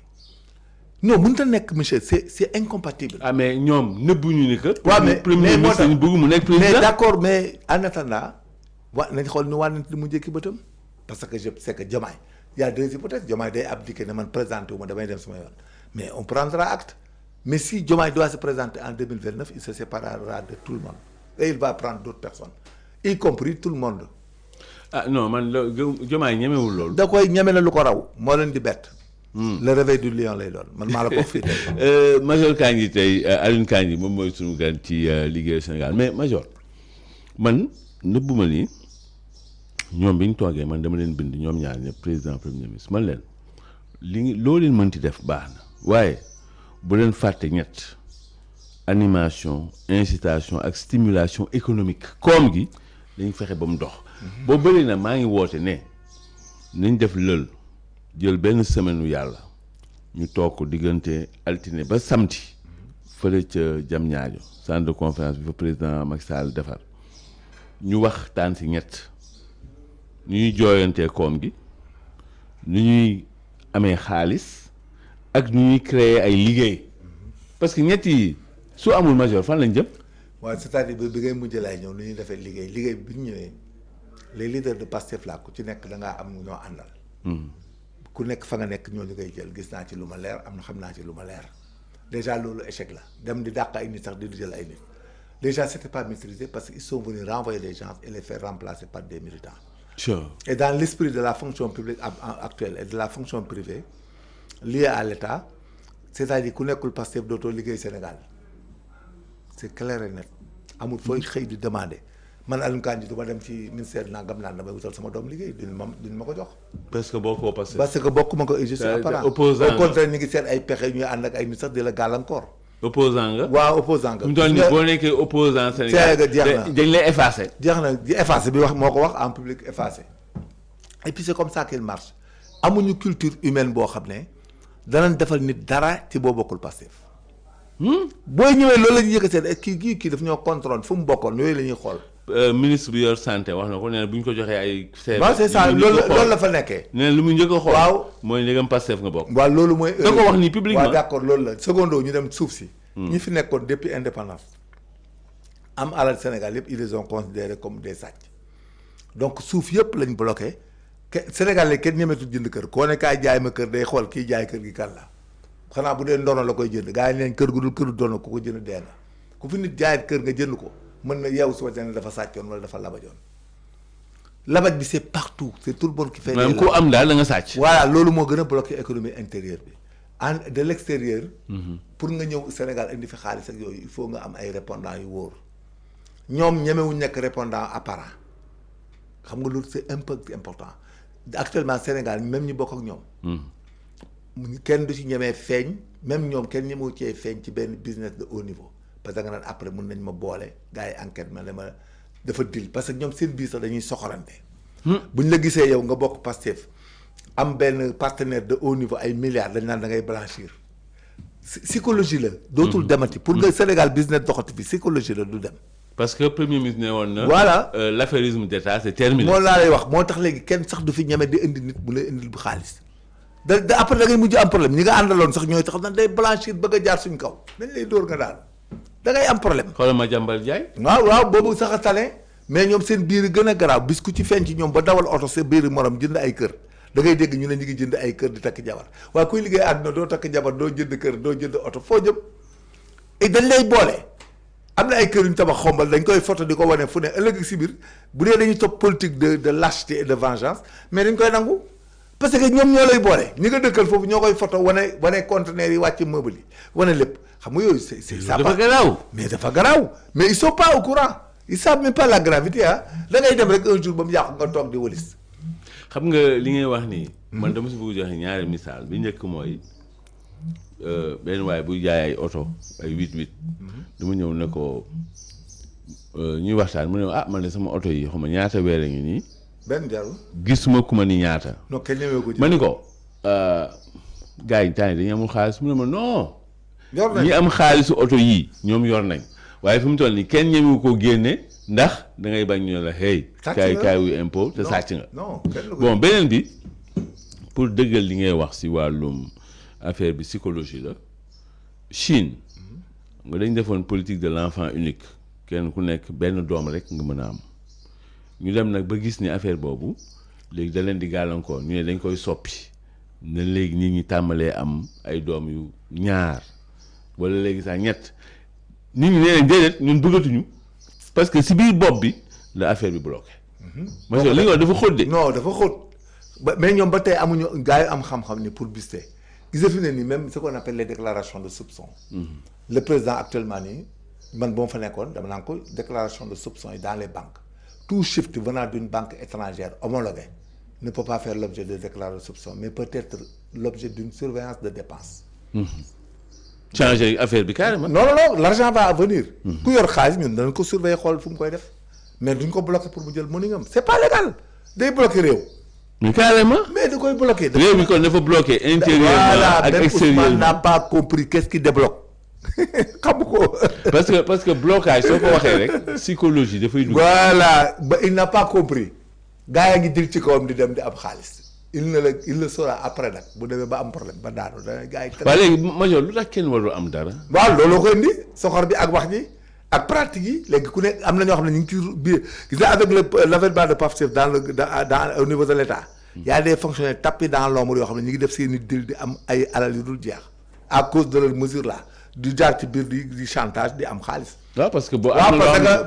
non mënut a nekk monsieur c'est incompatible. ah mais ñoom nëbbuñu ni que. waaw mais premier ministre ñu bëgg mu nekk président. mais d'accord mais en attendant nañ xool nu wànnante mu njëkki bëtam parce que je sais que Diomaye y a deux hypothèses Diomaye day abdiquer ne man présenté wu ma damay dem sama yoon mais on prendra acte mais si Diomaye doit se présenter en 2029 il se séparera de tout le monde et il va prendre d'autres personnes y compris tout le monde. ah non man Diomaye ñemewul loolu. da koy ñeme na lu ko raw moo leen di bett. le réveil du lion lay doon man maa la ko fii tey. Major Kandji tey Alioune Kandji moom mooy suñu gan ci liggéeyu Sénégal mais Major man nëbbuma ni ñoom bi ñu toogee man dama leen bind ñoom ñaar ñëpp président premier ministre man leen loo leen mënti def baax na waaye bu leen fàtte ñett animation incitation ak stimulation économique koom gi dañ fexe ba mu dox. boo bëri na maa ngi woote ne nañ def lël jël benn semaine u yàlla ñu toog ko diggante altine ba samedi fële ca Diamniadio centre de conférence bi fa président Macky Sall defar ñu waxtaan si ñett nu ñuy jooyantee koom gi nu ñuy amee xaalis ak nu ñuy créer ay liggéey parce que ñett yi su amul Major fan lañ jëm. waaw c'est-à-dire bi ngay mujj laay ñëw nu ñuy defee liggéey bi ñu ñëwee les leaders de Pastef la ku ci nekk da ngaa am ñoo àndal. ku nekk fa nga nekk ñooñu ngay jël gis naa ci lu ma leer am na xam naa ci lu ma leer déjà loolu échec la dem di dàq ay nit sax di jël ay nit déjà c'était pas maîtrisé parce qu'ils sont venus renvoyer des gens et les faire remplacer par des militants. Sure. Et dans l'esprit de la fonction publique actuelle et de la fonction privée liée à l'État c'est-à-dire ku nekkul Pastef dootoo liggéey Sénégal c'est clair et net amul fooy xëy di demander man Alioune Kandji du ma dem ci ministère nangam naan damay wutal sama doom liggéey duñ ma ko jox. parce que bokkoo parce que bokkuma ko juste apparent opposant au contraire ñu ngi seet ay pexe ñuy ànd ak ay nit sax di la gàllankoor. opposant nga. waaw opposant nga. mu toll nii boo nekkee opposant Sénégal jeex na dañ lay effacé. jeex na di effacé bi wax moo ko wax en public effacé et puis c'est comme ça qu'il marche amuñu culture humaine boo xam ne danañ defal nit dara ci boo bokkul Pastef. booy ñëwee loolu la ñuy yëkkatee kii daf ñoo contrôle fu mu bokkoon yooyu la ñuy xool. ministre bi yor santé wax na ko nee na bu ñu ko joxee ay. waaw c'est ça loolu la fa nekkee. nee na lu mu njëkk a xool. waaw mooy ndegam Pastef nga bokk. waaw loolu mooy. da ko wax nii publiquement waaw d'accord loolu la secondo ñu dem suuf si. ñi fi nekkoon depuis indépendance am alal Sénégal yëpp ils les ont considérés comme des sàcc donc suuf yëpp lañ bloqué Sénégal la kenn ñemetul jënd kër koo ne kaay jaay ma kër day xool kii jaay kër gi kan la xanaa bu dee ndono la koy jënd gars yi neen kër gu dul këru dono ku ko jënd dee na ku fi nit jaayat kër nga jënd ko mën na yeewu suba ne dafa sàccoon wala dafa labajoon labaj bi c'est partout c'est tout le monde qui fait. même ku am daal da nga sàcc. voilà loolu moo gën a bloqué économie intérieure bi de l'extérieur. pour nga ñëw Sénégal indi fi xaalis ak yooyu il faut nga am ay répondants yu wóor ñoom ñemewuñ nekk répondant apparent xam nga loolu c'est un peu important actuellement Sénégal même ñi bokk ak ñoom. kenn du ci ñemee feeñ même ñoom kenn ñemewu cee feeñ ci benn business de haut niveau parce que da nga naan après mun nañ ma boole gars yi enquête ma ne ma dafa dil parce que ñoom seen biir sax dañuy soxorante. buñ la gisee yow nga bokk Pastef am benn partenaire de haut niveau ay milliards dañ naan da ngay blanchir psychologie la. dootul demati pour nga Sénégal business doxati fi psychologie la du dem. parce que premier ministre ne woon na. voilà l'affairisme d'État c'est terminé. moo laa lay wax moo tax léegi kenn sax du fi ñeme di indi nit bu lay indil bu xaalis. da après da ngay mujj am problème ñi nga àndaloon sax ñooy tax na day blanchir bëgg a jaar suñ kaw dañ lay dóor nga daal da ngay am problème. xoolal ma jàmbal jaay. waaw boobu sax a tane mais ñoom seen biir gën a garaaw bis ku ci feeñ ci ñoom ba dawal oto sa biir morom jënd ay kër da ngay dégg ñu ne ñu ngi jënd ay kër di takk jabar waaye kuy liggéey àdduna doo takk jabar doo jënd kër doo jënd oto foo jëm et dañ lay boole am na ay kër yu ñu tabax xombal dañ koy photo di ko wane fu ne ëllëg si biir bu dee dañuy topp politique de lâcheté et de vengeance mais dañ koy nangu. parce que ñoom ñoo lay boole ñi nga dëkkal foofu ñoo koy photo wane conteneurs yi wàcc meuble yi wane lépp xam nga yooyu c'est ça dafa garaaw mais dafa garaaw mais ils sont pas au courant ils savent même pas la gravité da ngay dem rek un jour ba mu yàqu nga toog di wëlis. xam nga li ngay wax nii. man dama si bëgg joxe ñaari misaal bi njëkk mooy benn waaye buy jaay ay oto ay 8-8. dama ñëw ne ko ñuy waxtaan mu ne man de sama oto yi xam nga ñaata weer a ngi nii. benn jarul. gisuma ku ma ni ñaata. non kenn ñëwee ko ma ni ko gars yi temps yi dañu amul xaalis mu ne ma non. yor nañ ñi am xaalisu oto yii ñoom yor nañ waaye fi mu toll nii kenn ñemewu koo génne ndax da ngay bañ ñu la hey. kaay wu impôt te sàcc nga. non bon beneen bi pour dëggal li ngay wax si wàllum affaire bi psychologie la Chine nga dañ defoon politique de l'enfant unique kenn ku nekk benn doom rek nga mën a am ñu dem nag ba gis ni affaire boobu léegi da leen di gàllankoor ñu ne dañ koy soppi ne léegi nit ñi tàmbalee am ay doom yu ñaar wala léegi sax ñett nit ñi nee nañ déedéet ñun bëggatuñu parce que si biir bopp bi la affaire bi bloqué. parce que li nga wax dafa xóot de. non dafa xóot ba mais ñoom ba tey amuñu gars yi am xam-xam ni pour bis tey gis nga fi ne nii même ce qu'on appelle les déclarations de soupçon. Le président actuellement nii man boo ma fa nekkoon dama naan ko déclaration de soupçon yi dans les banques tout shift venant d'une banque étrangère homologuée ne peut pas faire l'objet de déclaration de soupçon mais peut être l'objet d'une surveillance de dépenses. changer affaire bi carrément. non l'argent va venir. ku yor xaalis ñun danañ ko surveiller xool fu mu koy def mais duñ ko bloquer pour mu jël money am c'est pas légal day bloquer réew. mais carrément. mais da koy bloquer. réew mi kon dafa bloquer intérieurement ak extérieurement. Ousmane n'a pas compris qu'est-ce qui débloque xamu ko. parce que blocage soo ko waxee rek psychologie dafay dugg. voilà ba il n'a pas compris gars yaa ngi dil ci kawam di dem di am xaalis. il le saura après nag bu demee ba am problème ba daanu dana gars yi. waaw léegi major lu tax kenn warul am dara. waaw looloo ko indi soxor bi ak wax ji ak pratique yi léegi ku nekk am na ñoo xam ne ñu ngi ci biir gis nga avec l'avènement de Pastef dans au niveau de l'État. y a des fonctionnaires tapis dans l'ombre yoo xam ne ñu ngi def seen i dil di am ay alal yu dul jeex à cause de leur mesure là du jaar ci biir di chantage di am xaalis. waaw parce que boo am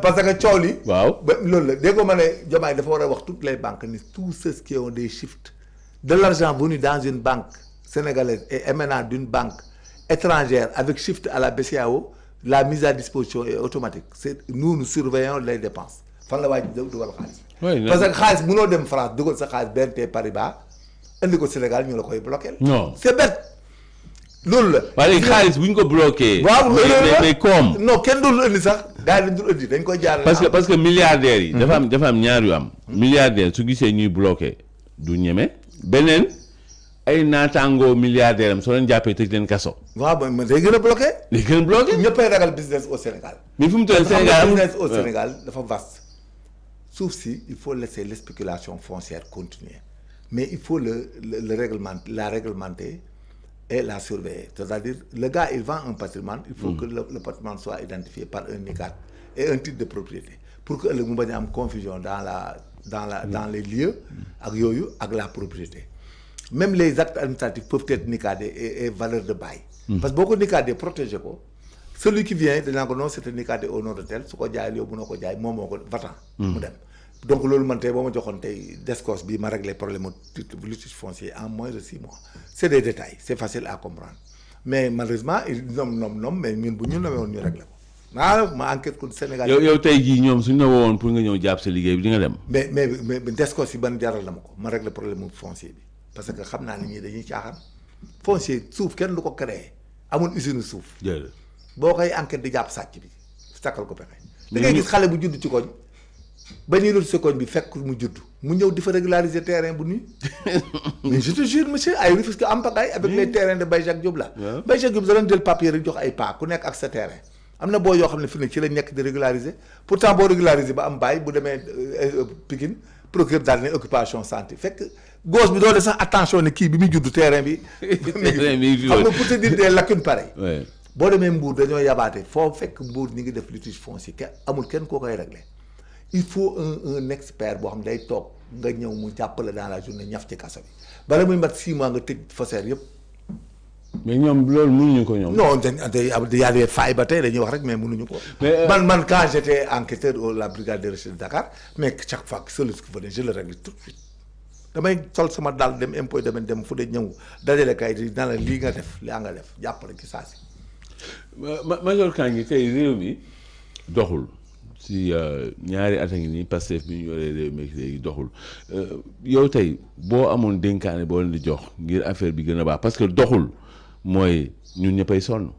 parce que coow li. waaw ba loolu la dégg nga ma ne Diomaye dafa war a wax toutes les banques ni tous ceux qui ont des shifts de l'argent venu dans une banque sénégalaise et émanant d'une banque étrangère avec shift à la BCEAO la mise à disposition est automatique c'est nous surveillons les dépenses fan la waaj dugal xaalis. parce que xaalis mënoo dem France dugal sa xaalis BNP Paribas indi ko Sénégal ñu la koy bloquer. non c'est bête. loolu la. waaye léegi xaalis bu ñu ko bloqué. waaw mais comme. non kenn dul indi sax gars yi dañ dul indi dañ koy jaar. parce que milliardaires yi. dafa am ñaar yu am. milliardaire su gisee ñuy bloqué du ñeme. beneen ay naataangoo milliardaire am soo leen jàppee tëj leen kaso. waaw mais day gën a bloqué. day gën a bloqué. ñëppay ragal business au Sénégal. mais fi mu toll Sénégal business au Sénégal dafa vaste. suuf si il faut laisser la spéculation foncière continuer mais il faut la réglementer et la surveiller c'est-à-dire le gars il vend un patrimoine il faut que le patrimoine soit identifié par un NICAD et un titre de propriété pour que ëllëg mu bañ a am confusion dans les lieux ak yooyu ak la propriété même les actes administratifs peuvent être NICADés et valeur de bail parce que boo ko NICADé protégé ko celui qui vient danaa ko non c'était NICADé au nom de tel su ko jaay yow mënoo ko jaay moom moo ko vatan mu dem donc loolu man tey boo ma joxoon tey descos bi ma régler problème mu litige foncier en moins de 6 mois c'est des détails c'est facile à comprendre mais malheureusement il nom mais ñun bu ñu nomee woon ñu régler ko ma enquête ko Sénégal. yow tey jii ñoom suñu la woowoon pour nga ñëw jàpp sa liggéey bi di nga dem. mais descos yi ban jaral na ma ko ma régler problème mu foncier bi parce que xam naa ni ñii dañuy caaxaan foncier suuf kenn du ko créer amul usine suuf. boo koy enquête di jàpp sàcc bi sàkkal ko pexe. da ngay gis xale bu judd ci koñ. ba ñuy doon sa koñ bi fekk mu judd mu ñëw di fa régulariser terrain bu nuy mais je te jure monsieur ay Rufisque am pagaille avec les terrains de Baye Jacques Diop là. Baye Jacques Diop da doon jël papier rek jox ay paa ku nekk ak sa terrain am na boo yoo xam ne fi ne ci la nekk di régulariser pourtant boo régulariser ba am baay bu demee Pikine procureur daal ne occupation santé fekk gauche bi doon de sax attention ne kii bi muy judd terrain bi. xam nga pour te dire des lacunes pareilles. boo demee Mbour dañoo yabaate foo fekk Mbour ñi ngi def litige foncier amul kenn koo koy régler. il faut un expert boo xam ne day toog nga ñëw mu jàppale dans la journée ñaf ci kaso bi bala muy mat 6 mois nga tëj faussaire yëpp. mais ñoom loolu mënuñu ko ñoom. non y a des failles ba tey dañuy wax rek mais mënuñu ko. man quand j'étais enquêteur à la brigade de recherche de Dakar mais chaque fois que celui qui venait je le règle tout de suite damay sol sama daal dem impôt domaine dem fu de ñëw dajale kay di na la lii nga def laa nga def jàppale ci saa si. Major Kandji tey réew mi doxul. si ñaari at a ngi nii Pastef bi ñu yoree réew mi léegi doxul yow tey boo amoon dénkaane boo leen di jox ngir affaire bi gën a baax parce que doxul mooy ñun ñëppay sonn.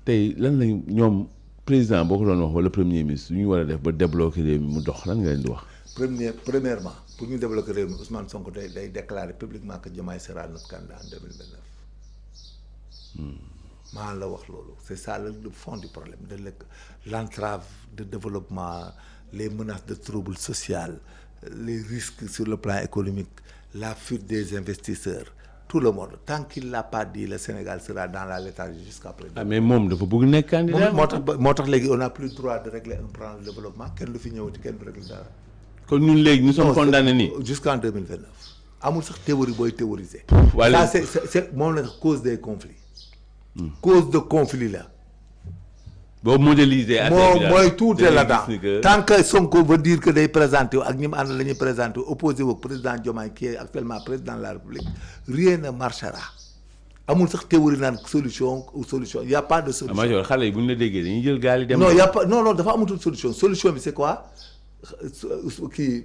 tey lan lañ ñoom président boo ko doon wax wala premier ministre ñu war a def ba débloquer réew mi mu dox lan nga leen di wax. premièrement pour ñu débloquer réew mi Ousmane Sonko day déclarer publiquement que Diomaye sera notre candidat en 2029. maa la wax loolu c'est ça le fond du problème de l'entrave de développement, les menaces de troubles sociaux, les risques sur le plan économique, la fuite des investisseurs, tout le monde. Tant qu'il l'a pas dit, le Sénégal sera dans la léthargie jusqu'à présent. ah mais moom dafa bëgg nekk candidat. moo tax léegi on n'a plus le droit de régler un plan de développement kenn du fi ñëwati kenn du régler dara. kon ñun léegi nous sommes condamnés nii. jusqu'en 2029 amul sax théorie booy théoriser. Voilà. ça c'est moom la cause des conflits. Cause de conflit là. boo modéliser affaire bi mooy tout est là-dedans. Tant que Sonko veut dire que day présenté wu ak ñi mu ànd la ñuy présenté wu opposé wu président Diomaye qui est actuellement président de la République rien ne marchera. amul sax théorie naan solution ou solution y a pas de solution. Major xale yi bu ñu la déggee dañuy jël gaal yi dem. non y a pas non dafa amatul solution bi c'est quoi kii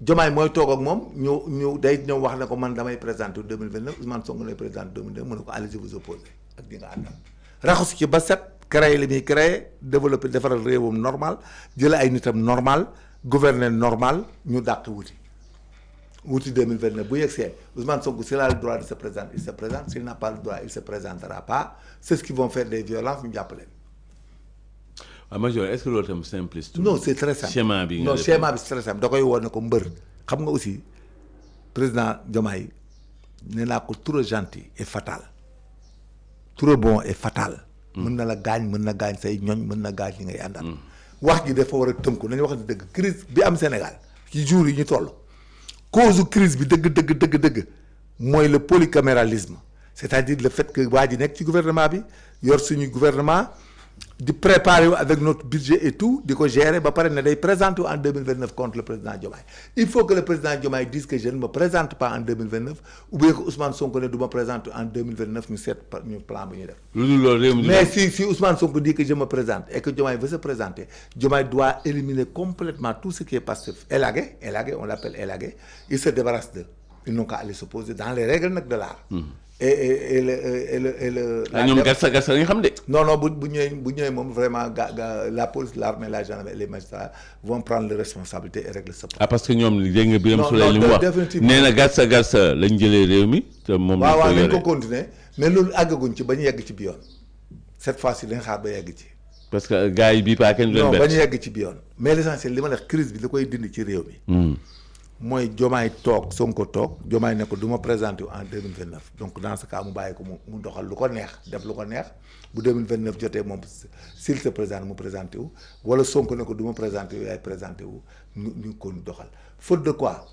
Diomaye mooy toog ak moom ñu day ñëw wax ne ko man damay présenté wu 2029 Ousmane Sonko lay présenté 2029 mu ne ko allez-y vous opposez ak ñi nga àndal raxasu ci ba set créer li muy créer développer defaral réewam normal jël ay nitam normal gouverner normal ñu dàq wuti 2029 bu yegsee Ousmane Sonko s'il a le droit de se présenter il se présente s'il n'a pas le droit il se présentera pas c'est ce qui vont faire des violences ñu jàpp leen. waaw Major est-ce que loolu tam simpliste. non c'est très simple schéma bi non schéma bi c'est très simple da koy woon ne ko mbër xam nga aussi président Diomaye nee naa ko trop gentil et fatal trop bon et fatal. mën na la gaañ mën na gaañ say ñoñ mën na gaañ li ngay àndal. wax ji dafa war a tënku nañu wax dëgg crise bi am Sénégal ci jour yi ñu toll cause crise bi dëgg mooy le polycaméralisme c'est-à-dire le fait que waa ji nekk ci gouvernement bi yor suñu gouvernement di préparer wu avec notre budget et tout di ko gérer ba pare ne day présenter en 2029 contre le président Diomaye il faut que le président Diomaye dise que je ne me présente pas en 2029 ou bien que Ousmane Sonko ne du ma présenter en 2029 ñu seet ñu plan bu ñuy def. Mais si Ousmane Sonko dit que je me présente et que Diomaye veut se présenter Diomaye doit éliminer complètement tout ce qui est Pastef élagué on l'appelle élagué il se débarrasse d'eux ils n'ont qu'à aller s'opposer dans les règles nag de l'art. et le ñoom gatsa nga xam de. non bu ñëwee moom vraiment la police l'armée la gendarmerie et les magistrats vont prendre les responsabilités et régler ça. ah parce que ñoom dégg nga Birame Souleye li mu wax nee na gatsa lañ jëlee réew mi te moom. waaw nañ ko continuer mais loolu àggaguñ ci ba ñu yegg ci bi yoon cette fois-ci dañ xaar ba yegg ci. parce que gars yi bii pas kenn du leen bett. non ba ñu yegg ci bi yoon mais l'essentiel li ma def crise bi li koy dindi ci réew mi. mooy Diomaye toog Sonko toog Diomaye ne ko du ma présenté wu en 2029 donc dans ce cas mu bàyyi ko mu doxal lu ko neex def lu ko neex bu 2029 jotee moom s'il se présente mu présenté wu wala Sonko ne ko du ma présenté wu yaay présenté wu ñu ko doxal faute de quoi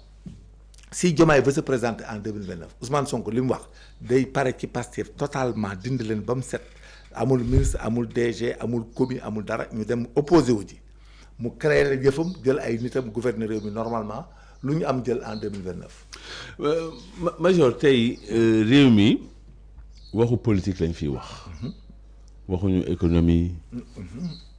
si Diomaye veut se présenter en 2029 Ousmane Sonko li mu wax day pare ci Pastef totalement dindi leen ba mu set amul ministre amul DG amul commis amul dara ñu dem opposé wu ji mu créé la jëfam jël ay nitam gouverner réew mi normalement lu ñu am jël en 2029. Major tey réew mi waxu politique lañ fiy wax. waxuñu économie.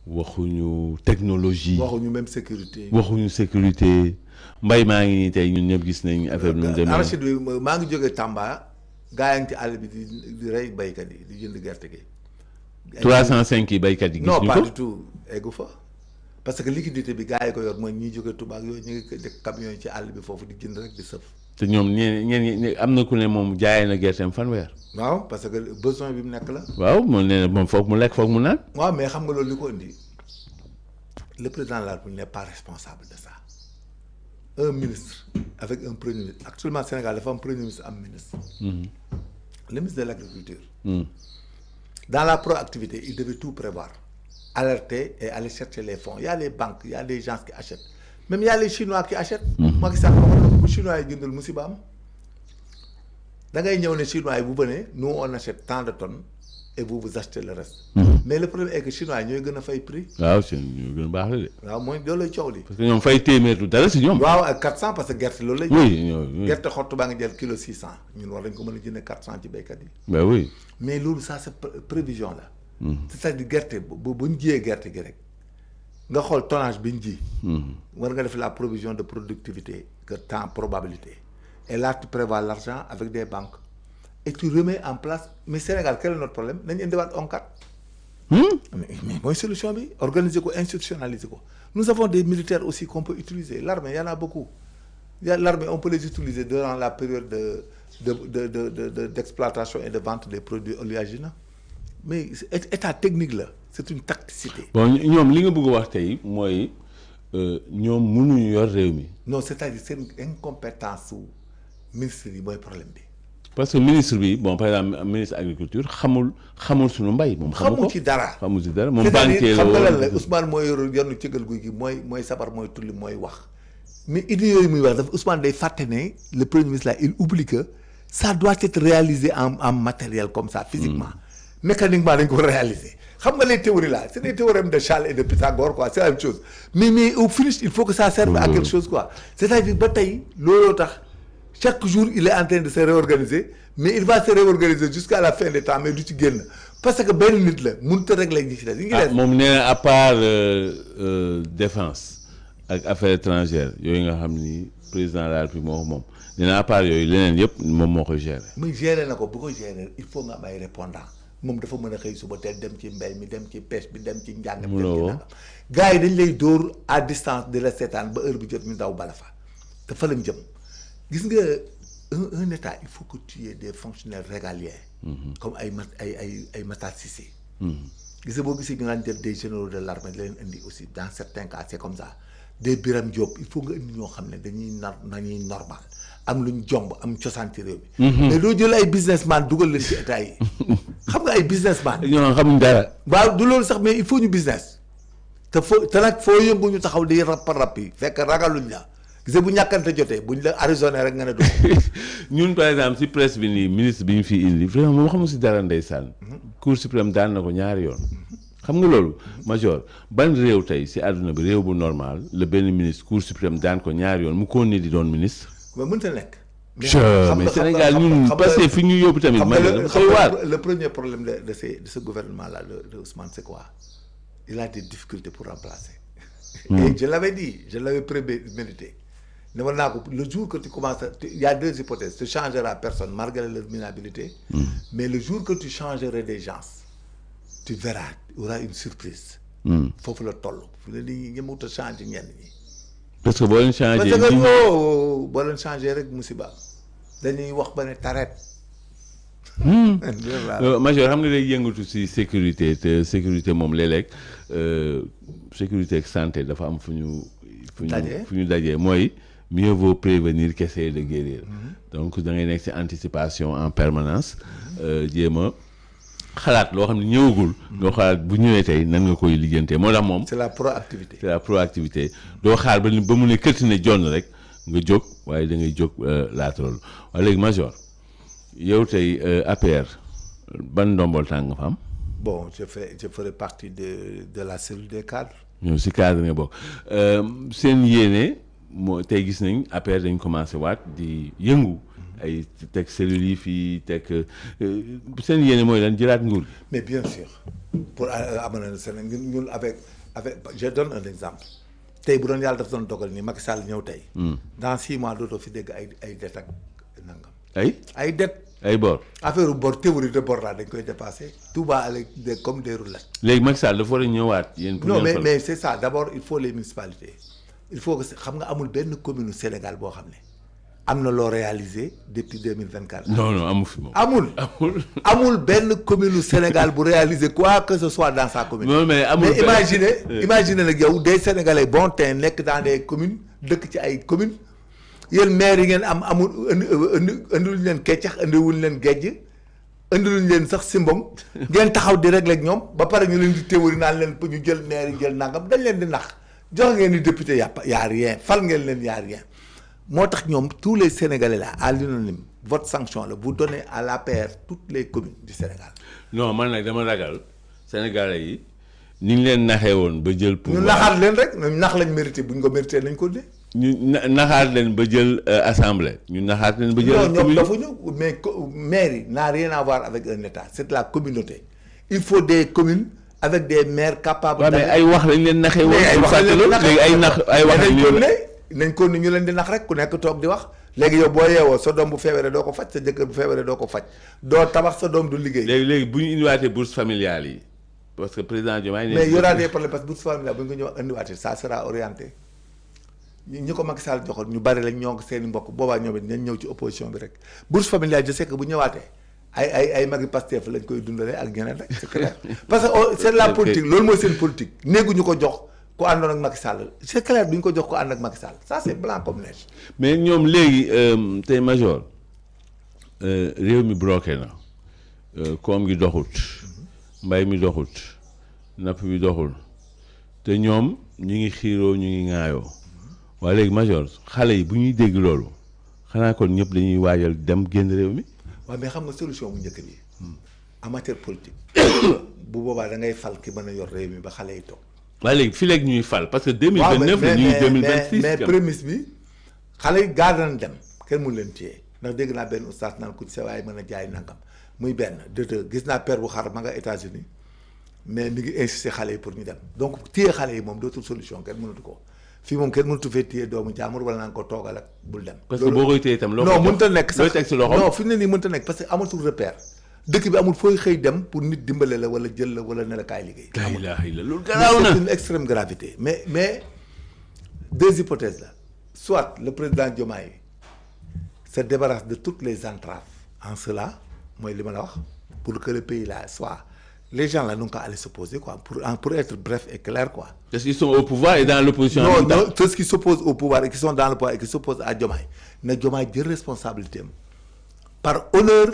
waxuñu technologie. waxuñu même sécurité. waxuñu sécurité mbay maa ngi nii tey ñun ñëpp gis nañ affaire bi. arachide bi maa ngi jógee Tamba gaa yi ngi ci àll bi di rey baykat yi di jënd gerte gi. 305 yi baykat yi. gis ñu ko non pas du tout eggu fa. parce que liquidité bi gars yi ko yor mooy ñiy jóge Touba ak yooyu ñu ngi def camion yi ci àll bi foofu di jënd rek di sëf. te ñoom ñeen am na ku ne moom jaayee na gerteem fanweer. waaw parce que besoin bi mu nekk la. waaw moom nee na moom foog mu lekk foog mu naan. waaw mais xam nga loolu li ko indi le président de la République n'est pas responsable de ça un ministre avec un premier ministre actuellement Sénégal dafa am premier ministre am ministre. Le ministre de l'agriculture. Dans la proactivité il devait tout prévoir. Alerter et aller chercher les fonds il y a les banques il y a des gens qui achètent même il y a les Chinois qui achètent. Macky Sall bu Chinois yi jëndal musiba am da ngay ñëw ne Chinois yi bu bënee nous on achète tant de tonnes et vous achetez le reste. mais le problème est que Chinois yi ñooy gën a fay prix. waaw seen ñoo gën a baax la de. waaw mooy loolu lay coow li. parce que ñoom fay téeméer du dara si ñoom. waaw ak 400 parce que gerte loolu lay. oui gerte xottu baa ngi jël kilo 600 ñun war nañ ko mën a jëndee 400 ci béykat yi. ben oui. mais loolu ça c'est prévision la. c'est-à-dire gerte bu ñu jiyee gerte gi rek nga xool tonnage bi ñu ji. war nga def la provision de productivité que temps probabilité et là tu prévois l'argent avec des banques et tu remets en place mais Sénégal quel est notre problème nañu indiwaat ONCAD. mais mooy solution bi organiser ko institutionnaliser ko nous avons des militaires aussi qu'on peut utiliser l'armée y en a beaucoup l'armée on peut les utiliser durant la période d'exploitation et de vente des produits oléagineux. mais état technique la c'est une tacticité. bon ñoom li nga bëgg a wax tey mooy ñoom mënuñu yor réew mi. non c'est-à-dire seen incompétence su ministre yi mooy problème bi. parce que ministre bi bon par exemple ministre agriculture xamul suñu mbay. moom xamul ci dara moom banquier la xam nga lan la woon. Ousmane mooy yornu cëgal guy gi mooy sabar mooy tulli mooy wax mais idée yooyu muy wax dafa Ousmane day fàtte ne le premier ministre là il oublie que ça doit être réalisé en matériel comme ça physiquement mécaniquement dañ ko réaliser xam nga les théories là c'est des théorèmes de Charles et de Pythagore quoi c'est la même chose mais au finish il faut que ça serve à quelque chose quoi c'est-à-dire ba tey looloo tax chaque jour il est en train de se réorganiser mais il va se réorganiser jusqu'à la fin des temps mais du ci génn parce que benn nit la mënut a régler ñi ci des. moom nee na à part défense ak affaires étrangères yooyu nga xam ni président de la République moo ko moom nee na à part yooyu leneen yëpp moom moo koy gérer. muy gérer na ko bu ko gérer il faut nga am ay répondant moom dafa mën a xëy suba teel dem ci mbay mi dem ci pêche bi dem ci njàng mi dem ci nangam gars yi dañ lay dóor à distance di la seetaan ba heure bi jot ñu daw bala fa te fa lañ jëm gis nga un état il faut que tu aies des fonctionnaires régaliens comme ay Matar Cissé gis nga boo gisee ñu naan jël des généraux de l'armée leen indi aussi dans certains cas c'est comme ça des Biram Diop il faut nga indi ñoo xam ne dañuy normal am luñ jomb am cosaan ci réew mi mais doo jël ay businessman dugal leen ci état yi xam nga ay businessman ñoo xamuñ dara. waaw du loolu sax mais il faut ñu business te nag foo yëngu ñu taxaw di rap yi fekk ragaluñ la gis bu ñàkkante jotee buñ la arraisonné rek nga ne du ñun par exemple si presse bi nii ministre bi ñu fi indi vraiment moom xamul si dara ndeysaan. Cour suprême daan na ko ñaari yoon. xam nga loolu major ban réew tey si àdduna bi réew bu normal le benn ministre Cour suprême daan ko ñaari yoon mu ko ni di doon ministre. mais mënta nekk. mais Sénégal ñun parce que fi ñu yóbbu tamit. le premier problème de ce gouvernement là de Ousmane c'est quoi il a des difficultés pour remplacer. Et je l'avais dit je l'avais prémédité ne ma naa ko le jour que tu commences il y a deux hypothèses tu changeras personne malgré leur minabilité. Mais le jour que tu changerais des gens tu verras il y aura une surprise. foofu la toll fu ne nii ñëmut a changer ñenn ñi. parce que boo leen changé parce que boo leen changé rek musiba dañuy wax ba ne taret. major xam nga day yëngatu si sécurité te sécurité moom léeg-léeg sécurité ak santé dafa am fu ñu dajee mooy mieux vaut prévenir qu'essayer de guérir. Donc da ngay nekk ci anticipation en permanence jéem a xalaat loo xam ne ñëwagul. doo xalaat bu ñëwee tey nan nga koy liggéeyantee moo tax moom. c'est la proactivité. c'est la proactivité doo xaar ba mu ne këtt ne jonn rek nga jóg waaye da ngay jóg laata loolu waaye léegi major yow tey APR ban ndombol tàng nga fa am. bon je ferai partie de la cellule des cadres. ñoom si cadre nga bokk seen yéene moo tey gis nañ APR dañ commencé waat di yëngu. ay teg cellules yi fii teg seen yéene mooy lan jëlaat nguur. mais bien sûr pour amal Sénégal ñun avec je donne un exemple tey bu doon yàlla daf doon dogal ni Macky Sall ñëw tey. dans 6 mois dootoo fi dégg ay dettes ak nangam. ay dettes. ay bor. affaire bor théorie de bor là dañ koy dépassé. tout va aller comme des roulettes. léegi Macky Sall dafa war a ñëwaat yéen. non mais c'est ça d'abord il faut les municipalités il faut que xam nga amul benn commune Sénégal boo xam ne. am na loo réalisé depuis 2024. non amu fi moom. amul benn commune Sénégal bu réaliser quoi que ce soit dans sa commune. non mais amul imaginez nag yow des Sénégalais bon temps nekk dans des communes dëkk ci ay communes yéen maire yi ngeen amul indiluñ leen keccax indiwuñ leen gejj indiluñ leen sax simbong ngeen taxaw di régler ak ñoom ba pare ñu leen di théorie naan leen pour ñu jël maire yi jël nangam dañ leen di nax jox ngeen di député y a rien fal ngeen leen y a rien. moo tax ñoom tous les Sénégalais là à l'unanime votre sanction la vous donnez à l'APR toutes les communes du Sénégal. non man nag dama ragal Sénégalais yi ni ñu leen naxee woon ba jël. pouvoir ñu naxaat leen rek ñu nax lañ mérité bu ñu ko mérité nañ ko dee. ñu naxaat leen ba jël assemblée. ñu naxaat leen ba jël. non ñoom dafa ñu mais mairie n'a rien à voir avec un état c'est de la communauté il faut des communes avec des maires capables. mais ay wax lañ leen naxee woon. ay wax lañ leen naxee léegi ay wax nañ ko ni ñu leen di nax rek ku nekk toog di wax léegi yow boo yeewoo sa doom bu feebaree doo ko faj sa jëkkër bu feebaree doo ko faj doo tabax sa doom du liggéey. léegi bu ñu indiwaatee bourse familiale yi parce que président Diomaye. mais y aura des problèmes parce que bourse familiale bu ñu ko ñëw indiwaatee ça sera orienté ñi ko Macky Sall joxoon ñu bari lañ ñoo ngi seen i mbokk boobaa ñoom it nañ ñëw ci opposition bi rek bourse familiale je sais que bu ñëwaatee ay magi Pastef lañ koy dundalee ak ñeneen rek c'est clair parce que c'est la politique loolu mooy seen politique néeguñu ko jox ku àndoon ak Macky Sall c'est clair duñ ko jox ko ànd ak Macky Sall ça c'est blanc comme neige. mais ñoom léegi tey major réew mi bloqué na koom gi doxut mbay mi doxut napp bi doxul te ñoom ñu ngi xiiroo ñu ngi ŋaayoo waaye léegi major xale yi bu ñuy dégg loolu xanaa kon ñëpp dañuy waajal dem génn réew mi. waaw mais xam nga solution bu njëkk bi en matière politique bu boobaa da ngay fal ki mën a yor réew mi ba xale yi toog. waaye léegi fii léegi ñuy fal parce que 2029 la ñuy 2026 mais prémisse bi xale yi gaar nañ dem kenn mënu leen téye ndax dégg naa benn oustaz naan ku ci sa waaye mën a jaay nangam muy benn de deux gis naa père bu xar ma nga États-Unis mais mi ngi insister xale yi pour ñu dem donc téye xale yi moom dootul solution kenn mënatu ko fii moom kenn mënatu fee téye doomu jaamur wala naan ko toogal ak bul dem. parce que boo koy téye itam. non mënut a nekk sax teg si loxo non fi mu ne nii mënut a nekk parce que amatul repère dëkk bi amul fooy xëy dem pour nit dimbale la wala jël la wala ne la kaay liggéey. la ilaha illa loolu garaaw na c'est une extrême gravité mais deux hypothèses là soit le président Diomaye se débarrasse de toutes les entraves en cela mooy li ma la wax pour que le pays là soit les gens là n'ont qu'à aller s'opposer quoi pour être bref et clair quoi. parce qu'ils sont au pouvoir et dans l'opposition. non ceux qui s'opposent au pouvoir et qui sont dans le pouvoir et qui s'opposent à Diomaye na Diomaye jël responsabilité am par honneur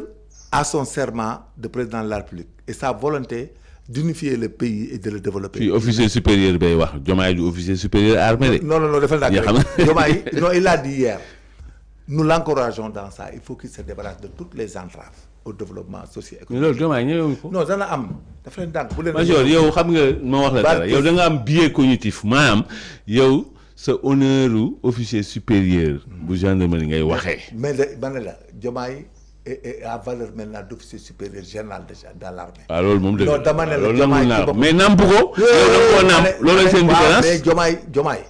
à son serment de président de la République et sa volonté d'unifier le pays et de le développer. puis officier supérieur bay wax Diomaye du officier supérieur armé de. non defal naa ko Diomaye non il a dit hier nous l'encourageons dans ça il faut qu'il se débarrasse de toutes les entraves au développement socio-économique. mais loolu Diomaye ñëwee ko. non dana am dafa leen dànk bu leen. major yow xam nga ma wax la dara yow da nga am biais cognitif maanaam yow sa honneur officier supérieur. bu gendarmerie ngay waxee. mais de ma ne la Diomaye est à valeur maintenant d'officier supérieur général déjà dans l'armée. waaw loolu moom dëgg non dama ne la loolu Diomaye nangu naa mais namp ko. yow da nga koo namp loolu seen différence. mais Diomaye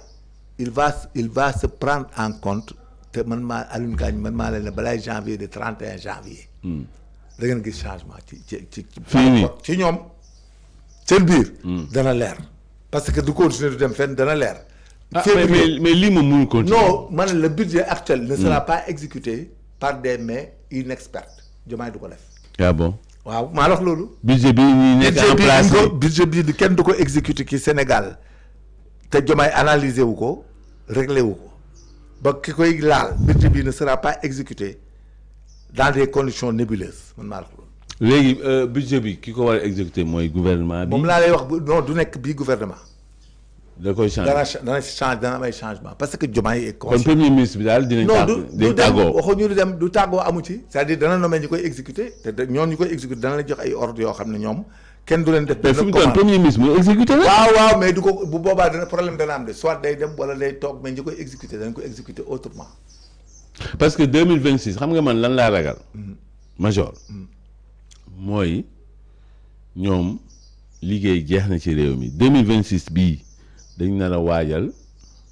il va se prendre en compte te man maa Alioune Gagne man maa leen ne balaay janvier de 31 janvier. da ngeen gis changement ci fii nii ci ñoom seen biir. dana leer parce que du continuer du dem fenn dana leer. mais lii moom mënul continuer. non man le budget actuel ne sera pas exécuté par des mains inexpertes Diomaye du ko def. ah bon. waaw maa wax loolu. budget bi ñuy nekk en place budget bii di kenn du ko exécuté ci Sénégal te Diomaye analysé wu ko réglé wu ko ba ki koy laal budget bi ne sera pas exécuté dans des conditions nébuleuses man maa wax loolu. léegi budget bi ki ko war a exécuter mooy gouvernement bi. moom laa lay wax non du nekk bii gouvernement. da koy changer dana am ay changement parce que Diomaye est kon premier ministre bi daal dinañ. du tàggoo waxuñu dem du tàggoo amu ci. c'est-à-dire dana nommer ñu koy exécuter te ñoom ñu koy exécuter dana la jox ay ordres yoo xam ne ñoom kenn du leen def. mais fi mu toll premier ministre mooy exécuter la. waaw mais du ko bu boobaa dana problème dana am de soit day dem wala day toog mais ñu koy exécuter dañ ko exécuter autrement. parce que 2026 xam nga man lan laa ragal. major. mooy ñoom liggéey jeex na ci réew mi 2026 bii. dañ nar a waajal